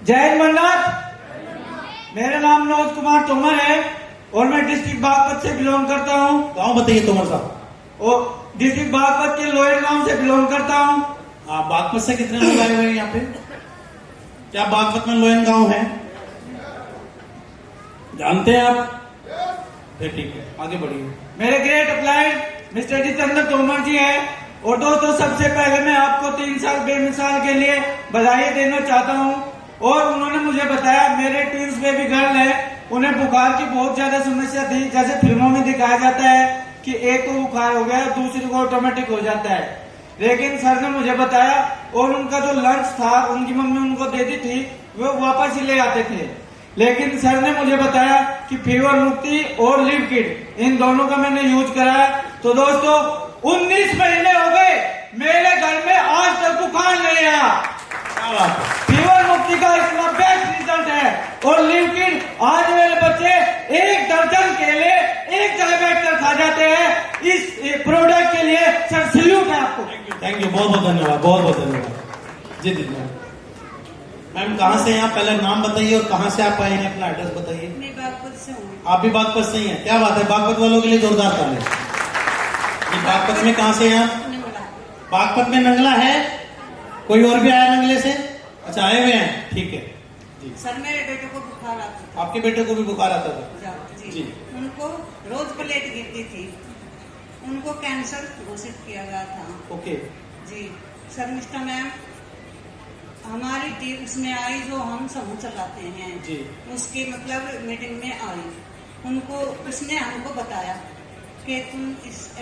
जय हिंद मन्नत। मेरा नाम मनोज कुमार तोमर है और मैं डिस्ट्रिक्ट बागपत से बिलोंग करता हूँ। गाँव बताइए तोमर साहब। और डिस्ट्रिक्ट बागपत के लोयर गांव से बिलोंग करता हूँ। आप बागपत से कितने लोग आए हुए हैं यहाँ पे? क्या बागपत में लोयन गांव है? जानते हैं आप? फिर ठीक है, आगे बढ़िए। मेरे great applied mister Jitendra Tomar ji हैं। और दोस्तों, सबसे पहले मैं आपको 3 साल बेमिसाल के लिए बधाई देना चाहता हूँ। और उन्होंने मुझे बताया, मेरे ट्विंस बेबी गर्ल है, उन्हें बुखार की बहुत ज्यादा समस्या थी। जैसे फिल्मों में दिखाया जाता है कि एक को बुखार हो गया, दूसरे को ऑटोमेटिक हो जाता है, लेकिन सर ने मुझे बताया और उनका जो लंच था उनकी मम्मी उनको देती थी, वो वापस ही ले आते थे। लेकिन सर ने मुझे बताया कि फीवर मुक्ति और लिव किट, इन दोनों का मैंने यूज कराया। तो दोस्तों, 19 महीने हो गए, मेरे घर में आज तक बुखार नहीं आया। फीवर मुक्ति का इतना बेस्ट रिजल्ट है। और लिव किट, आज मेरे बच्चे 1 दर्जन केले एक जगह बैठकर खा जाते हैं। इस प्रोडक्ट के लिए सर सैल्यूट है आपको। थैंक यू, बहुत बहुत धन्यवाद, बहुत बहुत धन्यवाद जी। धन्यवाद। मैम कहाँ से हैं आप? पहले नाम बताइए और कहाँ से आप आए हैं, अपना एड्रेस बताइए। मैं बागपत से हूँ। आप भी बागपत से ही हैं? क्या बात है, बागपत वालों के लिए जोरदार ताली। ये बागपत में कहाँ से हैं आप? बागपत में नंगला है? कोई और भी आया नंगले से? अच्छा, आए हुए हैं, ठीक है जी। सर, मेरे बेटे को बुखार आता था। आपके बेटे को भी बुखार आता था? जी। उनको रोज प्लेट गिरती थी, उनको कैंसर घोषित किया गया था। ओके जी। शर्मिष्ठा मैम हमारी टीम उसमें आई, जो हम समूह चलाते हैं जी। उसके मतलब मीटिंग में आई। उनको उसने हमको बताया कि तुम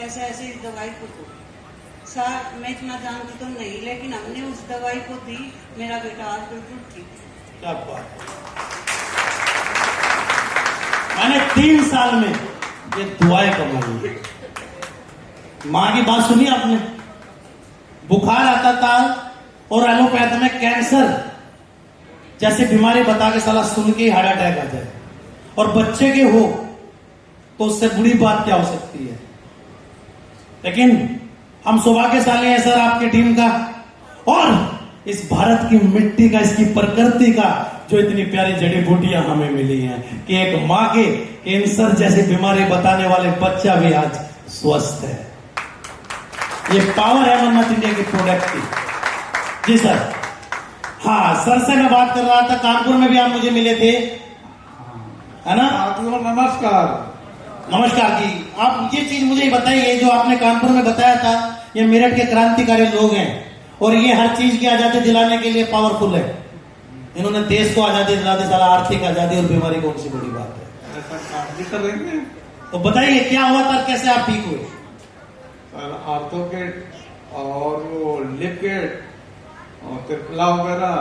ऐसे ऐसे इस दवाई को दो। सर, मैं इतना जानती तो नहीं, लेकिन हमने उस दवाई को दी, मेरा बेटा आज बिल्कुल ठीक है। क्या बात है। मैंने 3 साल में ये दुआएं कमाई। माँ की बात सुनी आपने? बुखार आता था और एलोपैथ में कैंसर जैसे बीमारी बता के साला सुन के हार्ट अटैक आ जाए, और बच्चे के हो तो उससे बुरी बात क्या हो सकती है। लेकिन हम सौभाग्यशाली हैं सर आपकी टीम का, और इस भारत की मिट्टी का, इसकी प्रकृति का, जो इतनी प्यारी जड़ी बूटियां हमें मिली हैं कि एक माँ के कैंसर जैसी बीमारी बताने वाले बच्चा भी आज स्वस्थ है। ये पावर है मन्नत इंडिया के प्रोडक्ट की। जी सर। हाँ, सर से मैं बात कर रहा था, कानपुर में भी आप मुझे मिले थे, है ना? नमस्कार। नमस्कार जी। आप ये चीज मुझे बताइए, जो आपने कानपुर में बताया था, ये मेरठ के क्रांतिकारी लोग हैं और ये हर चीज की आजादी दिलाने के लिए पावरफुल है। इन्होंने देश को आजादी दिला दी, साला आर्थिक आजादी और बीमारी कौन सी बड़ी बात है। करेंगे तो बताइए क्या हुआ था, कैसे आप ठीक हुए? सर, आर्थो किट और वो लिप किट और त्रिफला वगैरह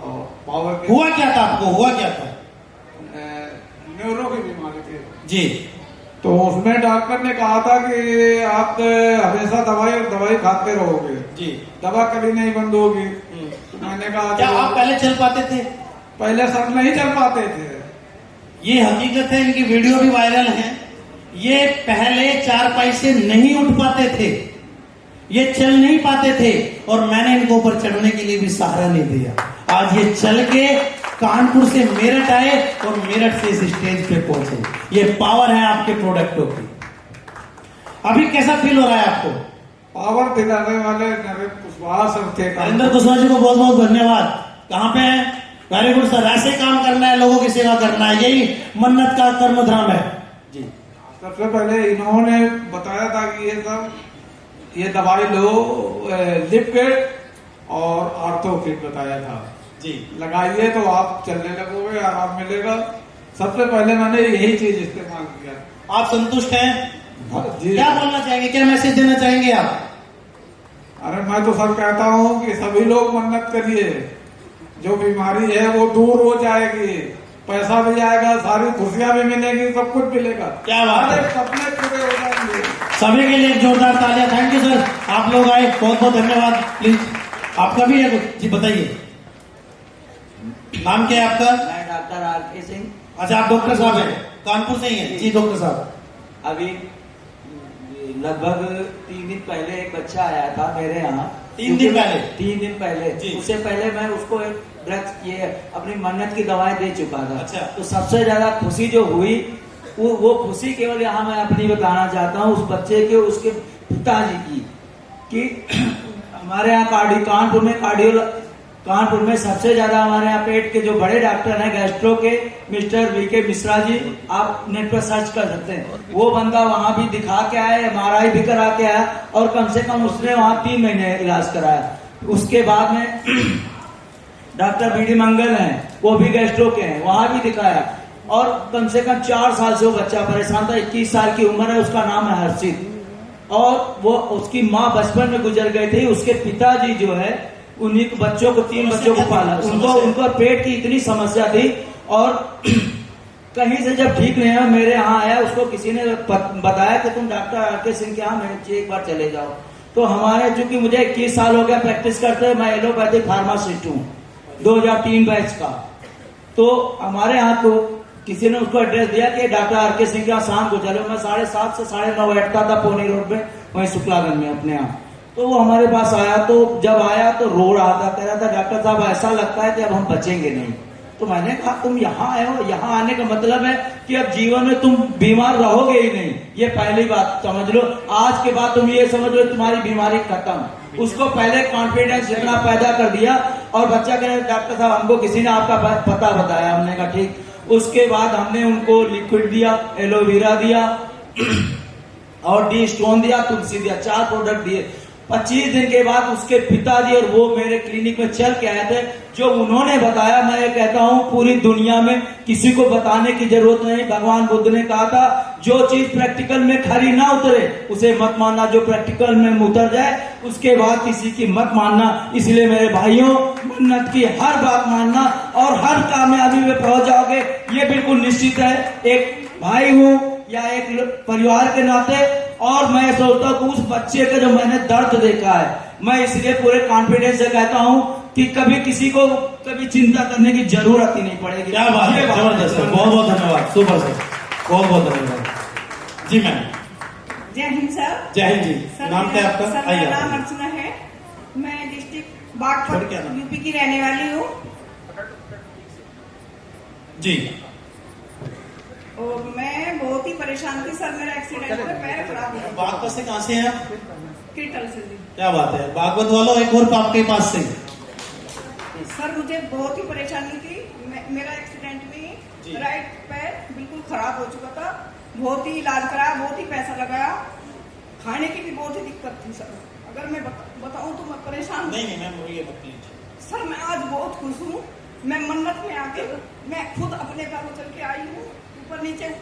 और पावर किट। हुआ क्या था आपको, हुआ क्या था? न्यूरो की बीमारी थी जी। तो उसमें डॉक्टर ने कहा था कि आप हमेशा दवाई खाते रहोगे जी, दवा कभी नहीं बंद होगी। तो मैंने कहा क्या आप पहले चल पाते थे? पहले सब नहीं चल पाते थे। ये हकीकत है, इनकी वीडियो भी वायरल है। ये पहले 4 पैसे नहीं उठ पाते थे, ये चल नहीं पाते थे, और मैंने इनको ऊपर चढ़ने के लिए भी सहारा नहीं दिया। आज ये चल के कानपुर से मेरठ आए और मेरठ से इस स्टेज पे पहुंचे। ये पावर है आपके प्रोडक्टों की। अभी कैसा फील हो रहा है आपको? पावर दिलाने वाले नरेंद्र कुशवाहा सर थे। नरेंद्र कुशवाहा जी को बहुत बहुत धन्यवाद। कहाँ पे है? Very good sir. ऐसे काम करना है, लोगों की सेवा करना है, यही मन्नत का कर्मधाम है जी। सबसे पहले इन्होंने बताया था कि ये दवाई लो, लिप किट और आर्थो किट बताया था जी। लगाइए तो आप चलने लगोगे, आराम मिलेगा। सबसे पहले मैंने यही चीज इस्तेमाल किया। आप संतुष्ट हैं? जी। क्या बोलना चाहेंगे, क्या मैसेज देना चाहेंगे आप? अरे मैं तो सर कहता हूँ कि सभी लोग मन्नत करिए, जो बीमारी है वो दूर हो जाएगी, पैसा भी आएगा, सारी खुशियां भी मिलेगी, सब कुछ मिलेगा। क्या बात है। सपने पूरे हो जाएंगे। सभी के लिए एक जोरदार तालियां। थैंक यू सर, आप लोग आए, बहुत बहुत धन्यवाद। प्लीज आपका भी है कुछ? जी बताइए, नाम क्या है आपका? मैं डॉक्टर आर.के. सिंह। अच्छा, आप डॉक्टर साहब हैं, कानपुर से ही हैं? जी डॉक्टर साहब। अभी लगभग 3 दिन पहले एक बच्चा आया था मेरे यहाँ। 3 दिन पहले? 3 दिन पहले जी। उससे पहले मैं उसको एक ड्रग्स ये अपनी मन्नत की दवाई दे चुका था। अच्छा। तो सबसे ज्यादा खुशी जो हुई वो खुशी केवल यहाँ मैं अपनी बताना चाहता हूँ उस बच्चे के उसके पिताजी की, कि हमारे यहाँ कानपुर में सबसे ज्यादा हमारे यहाँ पेट के जो बड़े डॉक्टर हैं गैस्ट्रो के, मिस्टर वीके मिश्रा जी, आप नेट पर सर्च कर सकते हैं। वो बंदा वहां भी दिखा के आया, MRI भी करा के आया और कम से कम उसने वहां 3 महीने इलाज कराया। उसके बाद में डॉक्टर बीडी मंगल हैं, वो भी गैस्ट्रो के हैं, वहां भी दिखाया और कम से कम 4 साल से वो बच्चा परेशान था। 21 साल की उम्र है, उसका नाम है हर्षित और वो उसकी माँ बचपन में गुजर गई थी। उसके पिताजी जो है उन्हीं बच्चों को 3 बच्चों को पाला। उनको पेट की इतनी समस्या थी और कहीं से जब ठीक नहीं है मेरे यहाँ आया, उसको किसी ने बताया कि तुम डॉक्टर आर.के. सिंह के यहाँ मेरे एक बार चले जाओ। तो हमारे चूंकि मुझे 21 साल हो गया प्रैक्टिस करते हुए, मैं एलोपैथिक फार्मासिस्ट हूँ 2003 बैच का। तो हमारे यहाँ तो किसी ने उसको एड्रेस दिया कि डॉक्टर आर.के. सिंह के यहाँ शाम को चलो। मैं 7:30 से 9:30 बैठता था पोनी रोड में, वहीं शुक्लागंज में अपने यहाँ। तो वो हमारे पास आया, तो जब आया तो रो रहा था, कह रहा था डॉक्टर साहब ऐसा लगता है कि अब हम बचेंगे नहीं। तो मैंने कहा तुम यहाँ आए हो, यहाँ आने का मतलब है कि अब जीवन में तुम बीमार रहोगे ही नहीं, ये पहली बात समझ लो। आज के बाद तुम ये समझ लो तुम्हारी बीमारी खत्म। उसको पहले कॉन्फिडेंस इतना पैदा कर दिया और बच्चा कह रहा डॉक्टर साहब हमको किसी ने आपका पता बताया। हमने कहा ठीक। उसके बाद हमने उनको लिक्विड दिया, एलोवेरा दिया और डी स्टोन दिया, तुलसी दिया, 4 प्रोडक्ट दिए। 25 दिन के बाद उसके पिताजी और वो मेरे क्लिनिक में चल के आए थे। जो उन्होंने बताया, मैं ये कहता हूँ पूरी दुनिया में किसी को बताने की जरूरत नहीं। भगवान बुद्ध ने कहा था जो चीज प्रैक्टिकल में खरी ना उतरे उसे मत मानना, जो प्रैक्टिकल में उतर जाए उसके बाद किसी की मत मानना। इसलिए मेरे भाइयों, मन्नत की हर बात मानना और हर कामयाबी में पहुंच जाओगे, ये बिल्कुल निश्चित है। एक भाई हूँ या एक परिवार के नाते, और मैं सोचता हूँ उस बच्चे का जो मैंने दर्द देखा है, मैं इसलिए पूरे कॉन्फिडेंस से कहता हूँ कि कभी किसी को कभी चिंता करने की जरूरत ही नहीं पड़ेगी। क्या बात है, जबरदस्त है, बहुत बहुत धन्यवाद, सुपर सर, बहुत बहुत धन्यवाद। जी मैम। जय हिंद सर। जय हिंद जी। नाम क्या आपका? सर मेरा नाम अर्चना है, मैं डिस्ट्रिक्ट बागपत यूपी की रहने वाली हूँ जी। और मैं बहुत ही परेशान थी सर, मेरा एक्सीडेंट में पैर खराब हो गया। बागपत से कहाँ से हैं आप? क्रिटल से जी। क्या बात है, बागपत वालों एक और आपके पास से। सर मुझे बहुत ही परेशानी थी, मेरा एक्सीडेंट में राइट पैर बिल्कुल खराब हो चुका था। बहुत ही इलाज कराया, बहुत ही पैसा लगाया, खाने की भी बहुत ही दिक्कत थी सर। अगर मैं बताऊं तो मैं परेशान। नहीं मैम, ये मत कीजिए सर। मैं आज बहुत खुश हूँ, मैं मन्नत में आके मैं खुद अपने पैरों चल के आई हूँ, ऊपर नीचे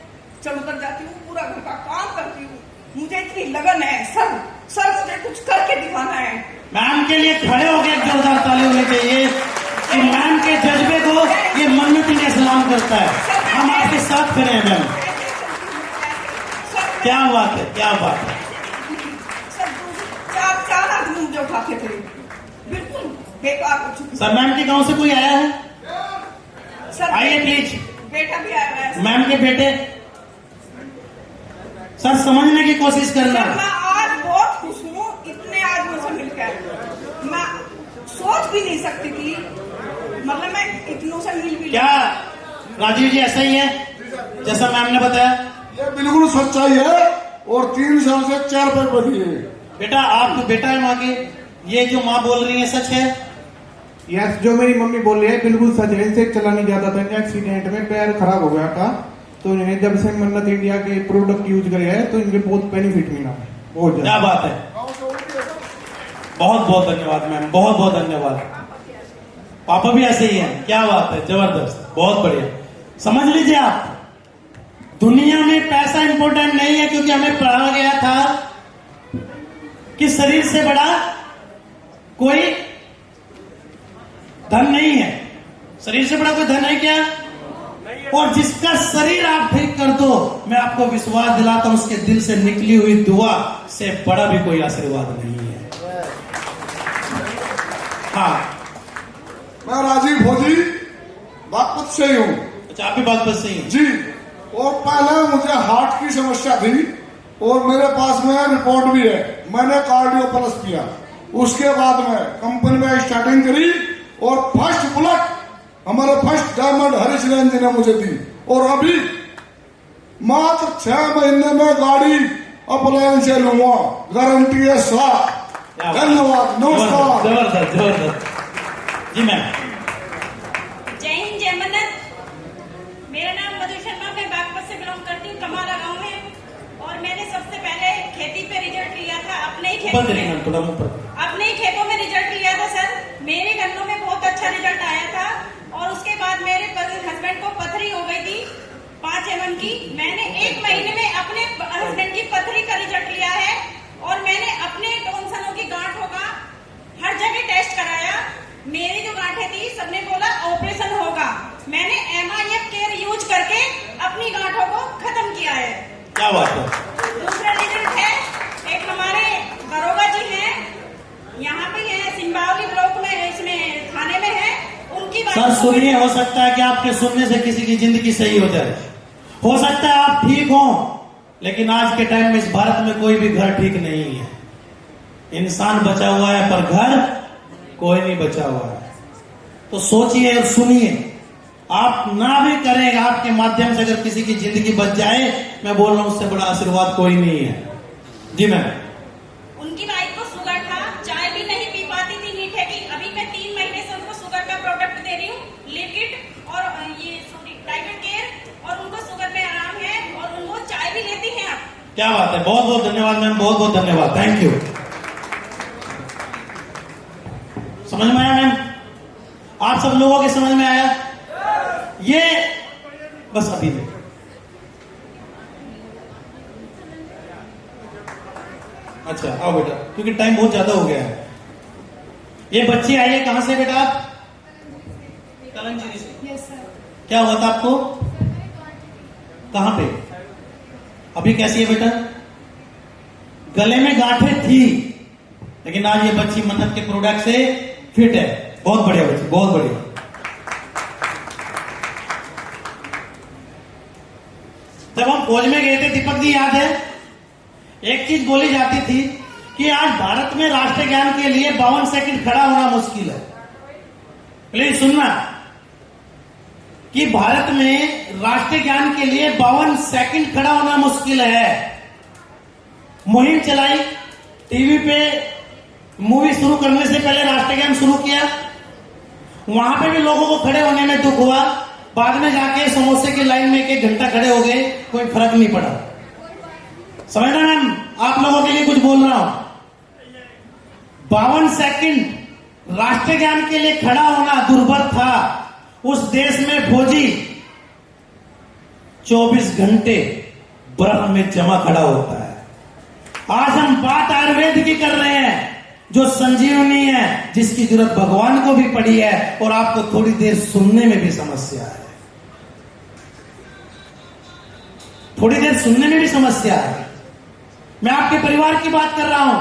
चल उतर जाती हूँ, पूरा घर का काम करती हूँ। मुझे इतनी लगन है सर, सर मुझे कुछ करके दिखाना है। मैम के लिए खड़े हो गए, जोरदार ताली होनी चाहिए कि मैम के जज्बे को ये मन्नत इंडिया सलाम करता है। हम आपके साथ खड़े हैं मैम। क्या बात है, क्या बात है। सर 4 आदमी मुझे उठाते थे, बिल्कुल बेकार हो चुकी। सर मैम के गांव से कोई आया है? सर आइए प्लीज। बेटा भी आया है मैम के बेटे। सर समझने की कोशिश करना। सर मैं आज बहुत खुश हूँ, इतने आदमियों से मिलकर मैं सोच भी नहीं सकती थी, मतलब मैं इतनों से मिल भी। क्या राजीव जी ऐसा ही है जैसा मैम ने बताया? ये बिल्कुल सच्चाई है और 3 साल से 4 पैर बनी है। बेटा आप तो बेटा है माँ के, ये जो माँ बोल रही है सच है? यस, जो मेरी मम्मी बोल रही है बिल्कुल सच है। इनसे चला नहीं जाता था, इनका एक्सीडेंट में पैर खराब हो गया था, तो इन्हें जब से मन्नत इंडिया के प्रोडक्ट यूज करे हैं तो इनके बहुत बेनिफिट मिला है, बहुत क्या बात है। बहुत बहुत धन्यवाद मैम, बहुत बहुत धन्यवाद। पापा भी ऐसे ही हैं, क्या बात है, जबरदस्त, बहुत बढ़िया। समझ लीजिए आप, दुनिया में पैसा इंपॉर्टेंट नहीं है, क्योंकि हमें पढ़ाया गया था कि शरीर से बड़ा कोई धन नहीं है। शरीर से बड़ा कोई धन है क्या? और जिसका शरीर आप ठीक कर दो, मैं आपको विश्वास दिलाता हूं उसके दिल से निकली हुई दुआ से बड़ा भी कोई आशीर्वाद नहीं है। हाँ, मैं राजीव भोजी बागपत से ही हूँ। अच्छा, आप भी बागपत से ही हैं? जी। और पहले मुझे हार्ट की समस्या थी और मेरे पास में रिपोर्ट भी है, मैंने कार्डियो प्लस किया। उसके बाद में कंपनी में स्टार्टिंग करी और फर्स्ट बुलेट हमारे फर्स्ट डायमंड हरीश रेंज ने मुझे दी। और अभी मात्र 6 महीने में गाड़ी अपलायन से लूंगा, गारंटी है 7। धन्यवाद, नमस्कार। जबरदस्त जबरदस्त। जी मैम। जय हिंद, जय मन्नत। मेरा नाम मधु शर्मा, मैं बागपत से बिलोंग करती हूँ, कमाला गांव में। और मैंने सबसे पहले खेती पे रिजल्ट लिया था, अपने ही खेतों में रिजल्ट लिया था सर। मेरे गन्नों में बहुत अच्छा रिजल्ट आया था। और उसके बाद मेरे हस्बैंड को पथरी हो गई थी 5 mm की। मैंने 1 महीने में अपने हस्बैंड की पथरी का रिजल्ट लिया है। और मैंने अपने टॉन्सिलों की गांठों का हर जगह टेस्ट कराया। मेरी जो गांठें थी सबने बोला ऑपरेशन होगा। मैंने MIF केयर यूज करके अपनी गांठों को खत्म किया है। क्या बात है। दूसरा रिजल्ट है, एक हमारे दरोगा जी हैं, यहाँ पे है सिंबावली ब्लॉक में, इसमें थाने में है। उनकी सर सुनिए, हो सकता है कि आपके सुनने से किसी की जिंदगी सही हो जाए, हो सकता है आप ठीक हो, लेकिन आज के टाइम में इस भारत में कोई भी घर ठीक नहीं है। इंसान बचा हुआ है पर घर कोई नहीं बचा हुआ है। तो सोचिए और सुनिए, आप ना भी करें, आपके माध्यम से अगर किसी की जिंदगी बच जाए, मैं बोल रहा हूं उससे बड़ा आशीर्वाद कोई नहीं है। जी मैम। उनकी वाइफ को शुगर था, चाय भी नहीं पी पाती थी मीठे की। अभी मैं 3 महीने से उनको शुगर का प्रोडक्ट दे रही हूँ, लिक्विड और ये प्राइवेट केयर, और उनको शुगर में आराम है और उनको चाय भी लेती हैं आप। क्या बात है, बहुत बहुत धन्यवाद मैम, बहुत बहुत धन्यवाद, थैंक यू। समझ में आया मैम? आप सब लोगों के समझ में आया? ये बस अभी में अच्छा आओ बेटा, क्योंकि टाइम बहुत ज्यादा हो गया है। ये बच्ची आई है कहां से बेटा? आप कलंजी से। Yes sir. क्या हुआ था आपको? कहां पे? अभी कैसी है बेटा? गले में गांठें थी, लेकिन आज ये बच्ची मन्नत के प्रोडक्ट से फिट है। बहुत बढ़िया बच्ची, बहुत बढ़िया। जब हम फौज में गए थे, दीपक जी याद है, एक चीज बोली जाती थी कि आज भारत में राष्ट्रीय ज्ञान के लिए 52 सेकंड खड़ा होना मुश्किल है। प्लीज सुनना कि भारत में राष्ट्रीय ज्ञान के लिए 52 सेकंड खड़ा होना मुश्किल है। मुहिम चलाई, टीवी पे मूवी शुरू करने से पहले राष्ट्रीय ज्ञान शुरू किया। वहां पे भी लोगों को खड़े होने में दुख हुआ, बाद में जाके समोसे की लाइन में 1 घंटा खड़े हो गए, कोई फर्क नहीं पड़ा। समझना मैम, आप लोगों के लिए कुछ बोल रहा हूं। 52 सेकंड राष्ट्रीय ज्ञान के लिए खड़ा होना दुर्भर था। उस देश में फौजी 24 घंटे बर्फ में जमा खड़ा होता है। आज हम बात आयुर्वेद की कर रहे हैं, जो संजीवनी है, जिसकी जरूरत भगवान को भी पड़ी है और आपको थोड़ी देर सुनने में भी समस्या है, थोड़ी देर सुनने में भी समस्या है। मैं आपके परिवार की बात कर रहा हूं,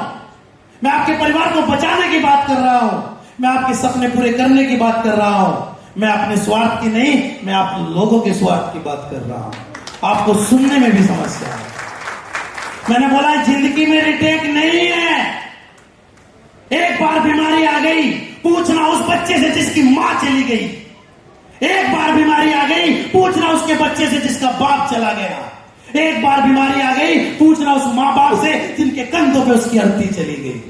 मैं आपके परिवार को बचाने की बात कर रहा हूं, मैं आपके सपने पूरे करने की बात कर रहा हूं। मैं अपने स्वार्थ की नहीं, मैं आप लोगों के स्वार्थ की बात कर रहा हूं। आपको सुनने में भी समस्या है। मैंने बोला जिंदगी में रिटेक नहीं है। एक बार बीमारी आ गई, पूछना उस बच्चे से जिसकी मां चली गई। एक बार बीमारी आ गई, पूछना उसके बच्चे से जिसका बाप चला गया। एक बार बीमारी आ गई, पूछना उस मां बाप से जिनके कंधों पे उसकी अर्थी चली गई।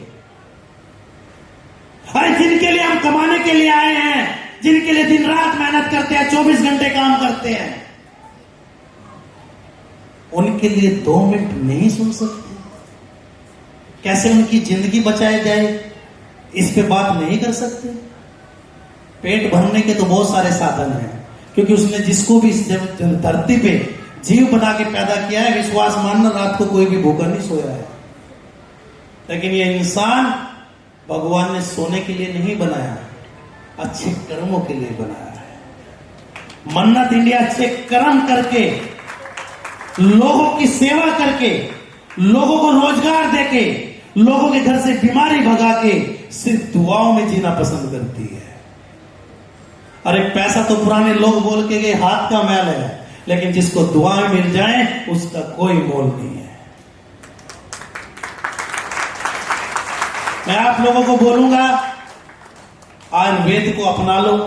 अरे जिनके लिए हम कमाने के लिए आए हैं, जिनके लिए दिन रात मेहनत करते हैं, 24 घंटे काम करते हैं, उनके लिए 2 मिनट नहीं सुन सकते? कैसे उनकी जिंदगी बचाई जाए, इस पे बात नहीं कर सकते? पेट भरने के तो बहुत सारे साधन हैं, क्योंकि उसने जिसको भी इस धरती पे जीव बना के पैदा किया है, विश्वास मानना रात को कोई भी भूखा नहीं सोया है। लेकिन ये इंसान भगवान ने सोने के लिए नहीं बनाया, अच्छे कर्मों के लिए बनाया है। मन्नत इंडिया अच्छे कर्म करके, लोगों की सेवा करके, लोगों को रोजगार देके, लोगों के घर से बीमारी भगा के सिर्फ दुआओं में जीना पसंद करती है। अरे पैसा तो पुराने लोग बोल के गए हाथ का मैल है, लेकिन जिसको दुआएं मिल जाए उसका कोई मोल नहीं है। मैं आप लोगों को बोलूंगा, आयुर्वेद को अपना लो।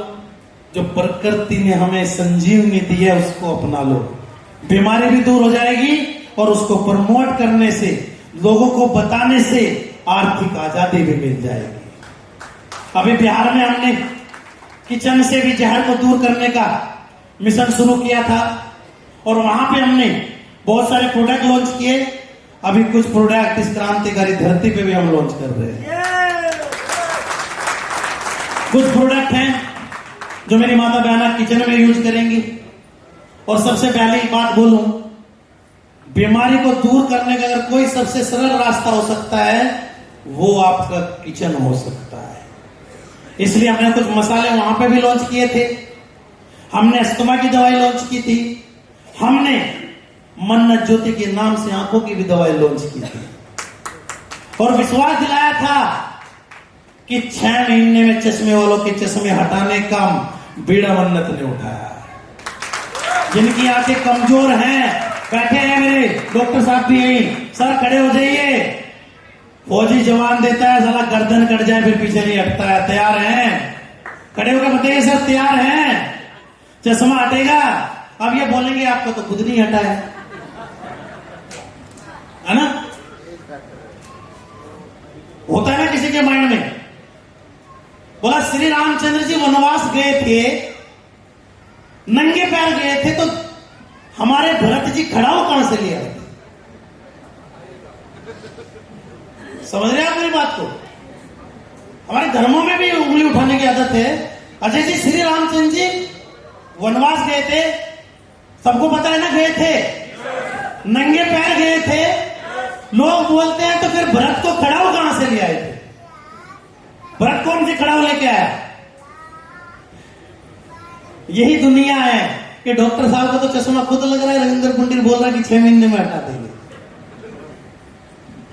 जो प्रकृति ने हमें संजीवनी दी है उसको अपना लो, बीमारी भी दूर हो जाएगी और उसको प्रमोट करने से, लोगों को बताने से आर्थिक आजादी भी मिल जाएगी। अभी बिहार में हमने किचन से भी जहर को दूर करने का मिशन शुरू किया था और वहां पे हमने बहुत सारे प्रोडक्ट लॉन्च किए। अभी कुछ प्रोडक्ट इस क्रांतिकारी धरती पे भी हम लॉन्च कर रहे हैं। कुछ प्रोडक्ट हैं जो मेरी माता बहना किचन में यूज करेंगी। और सबसे पहले बात बोलूं, बीमारी को दूर करने का अगर कोई सबसे सरल रास्ता हो सकता है वो आपका किचन हो सकता है। इसलिए हमने कुछ मसाले वहां पे भी लॉन्च किए थे। हमने अस्थमा की दवाई लॉन्च की थी। हमने मन्नत ज्योति के नाम से आंखों की भी दवाई लॉन्च की थी और विश्वास दिलाया था कि 6 महीने में चश्मे वालों के चश्मे हटाने का बीड़ा मन्नत ने उठाया। जिनकी आंखें कमजोर हैं, बैठे हैं मेरे डॉक्टर साहब भी यही, सर खड़े हो जाइए। फौजी जवान देता है, साला गर्दन कट जाए फिर पीछे नहीं हटता है। तैयार हैं? खड़े होकर बताइए सर तैयार हैं? चश्मा हटेगा। अब ये बोलेंगे आपको तो खुद नहीं हटा है ना? होता है ना किसी के माइंड में। बोला श्री रामचंद्र जी वनवास गए थे, नंगे पैर गए थे, तो हमारे भरत जी खड़ाऊ कहां से ले आए थे? समझ रहे हैं आप मेरी बात को? हमारे धर्मों में भी उंगली उठाने की आदत है। अजय जी, श्री रामचंद्र जी वनवास गए थे, सबको पता है ना, गए थे, नंगे पैर गए थे। लोग बोलते हैं तो फिर भरत को खड़ाऊ कहां से ले आए थे? भरत कौन से खड़ाऊ लेके आया? यही दुनिया है कि डॉक्टर साहब को तो चश्मा खुद लग रहा है, रविंद्र पंडित बोल रहा है कि 6 महीने में हटा देंगे।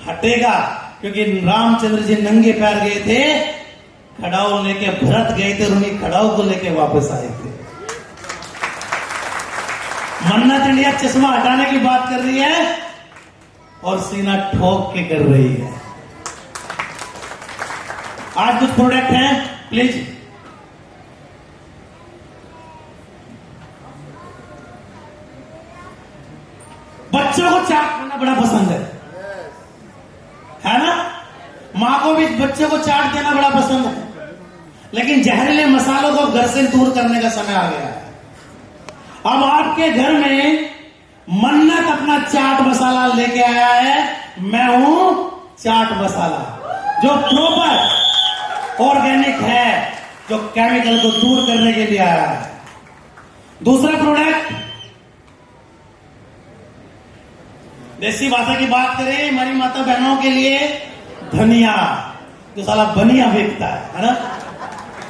हटेगा, क्योंकि रामचंद्र जी नंगे पैर गए थे, खड़ाऊ लेके भरत गए थे, उन्हीं खड़ाऊ को लेके वापस आए थे। मन्नत इंडिया चश्मा हटाने की बात कर रही है और सीना ठोक के कर रही है। आज कुछ प्रोडक्ट हैं, प्लीज। बच्चों को चाट खाना बड़ा पसंद है ना? मां को भी बच्चों को चाट देना बड़ा पसंद है, लेकिन जहरीले मसालों को घर से दूर करने का समय आ गया है। अब आपके घर में मन्नत अपना चाट मसाला लेके आया है। मैं हूं चाट मसाला, जो प्रॉपर ऑर्गेनिक है, जो केमिकल को दूर करने के लिए आया है। दूसरा प्रोडक्ट, देसी भाषा की बात करें, हमारी माता बहनों के लिए धनिया, जो साला बनिया बेचता है ना?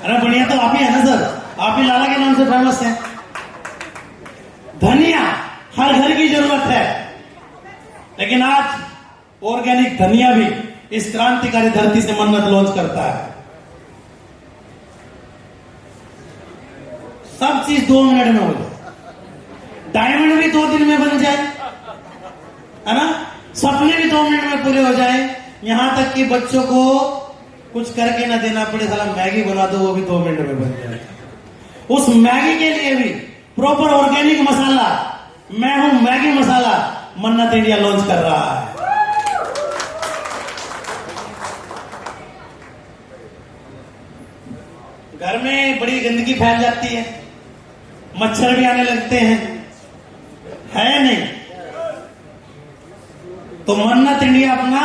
अरे बनिया तो आप ही है ना सर, आप ही लाला के नाम से फेमस है। धनिया हर घर की जरूरत है, लेकिन आज ऑर्गेनिक धनिया भी इस क्रांतिकारी धरती से मन्नत लॉन्च करता है। सब चीज 2 मिनट में हो जाए, डायमंड भी 2 दिन में बन जाए, है ना? सपने भी 2 मिनट में पूरे हो जाए। यहां तक कि बच्चों को कुछ करके ना देना पड़े, साला मैगी बना दो, वो भी 2 मिनट में बन जाए। उस मैगी के लिए भी प्रॉपर ऑर्गेनिक मसाला, मैं हूं मैगी मसाला, मन्नत इंडिया लॉन्च कर रहा है। घर में बड़ी गंदगी फैल जाती है, मच्छर भी आने लगते हैं, है नहीं? तो मन्नत इंडिया अपना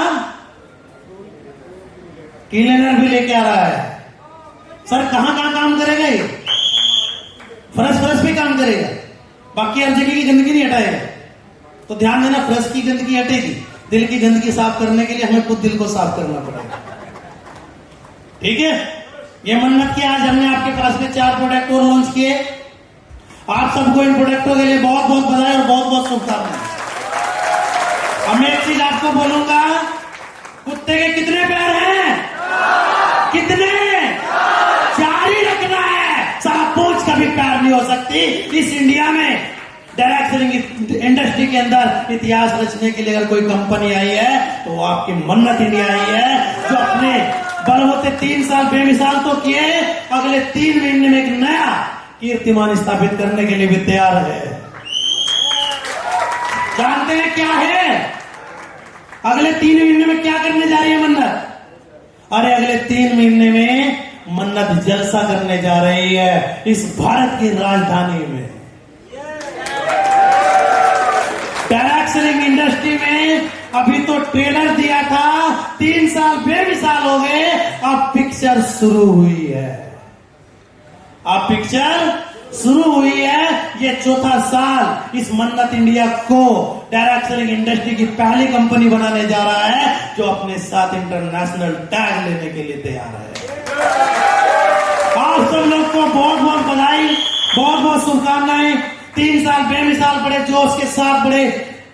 क्लीनर भी लेके आ रहा है। सर कहां कहां काम करेगा ये? फर्श पे काम करेगा, बाकी हर जगह की गंदगी नहीं हटाएगा। तो ध्यान देना, फर्श की गंदगी हटेगी, दिल की गंदगी साफ करने के लिए हमें खुद दिल को साफ करना पड़ेगा। ठीक है? ये मन्नत की आज हमने आपके पास में 4 प्रोडक्ट और लॉन्च किए। आप सबको इन प्रोडक्टों के लिए बहुत बहुत बधाई और बहुत बहुत शुभकामनाएं। अब मैं एक चीज आपको बोलूंगा, कुत्ते के कितने पैर हैं? कितने? 4 ही रखना है। सारा पूंछ कभी पैर नहीं हो सकती। इस इंडिया में डायरेक्ट सेलिंग इंडस्ट्री के अंदर इतिहास रचने के लिए अगर कोई कंपनी आई है तो वो आपकी मन्नत इंडिया आई है, जो अपने बलबूते 3 साल बेमिसाल तो किए, अगले 3 महीने में एक नया कीर्तिमान स्थापित करने के लिए भी तैयार है। जानते हैं क्या है अगले 3 महीने में क्या करने जा रही है मन्नत? अरे अगले 3 महीने में मन्नत जलसा करने जा रही है इस भारत की राजधानी में। डायरेक्ट सेलिंग इंडस्ट्री में अभी तो ट्रेलर दिया था, 3 साल बेमिसाल हो गए, अब पिक्चर शुरू हुई है। अब पिक्चर शुरू हुई है। ये 4था साल इस मन्नत इंडिया को डायरेक्ट सेलिंग इंडस्ट्री की पहली कंपनी बनाने जा रहा है जो अपने साथ इंटरनेशनल टैग लेने के लिए तैयार है। आप सब लोग को बहुत बहुत बधाई, बहुत बहुत शुभकामनाएं। 3 साल बेमिसाल बड़े जोश के साथ, बड़े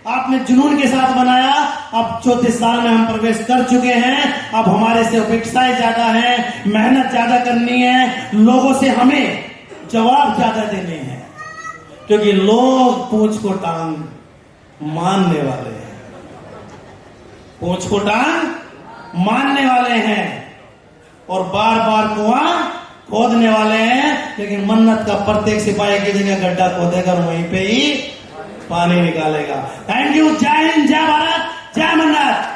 आपने जुनून के साथ बनाया। अब 4थे साल में हम प्रवेश कर चुके हैं। अब हमारे से अपेक्षाएं ज्यादा हैं, मेहनत ज्यादा करनी है, लोगों से हमें जवाब ज्यादा देने हैं, क्योंकि लोग पूंछ को टांग मानने वाले हैं, पूंछ को टांग मानने वाले हैं और बार बार कुआं खोदने वाले हैं। लेकिन मन्नत का प्रत्येक सिपाही की जगह गड्ढा खोदेगा और वहीं पे ही पानी निकालेगा। Thank you. जय हिंद, जय भारत, जय मन्नत।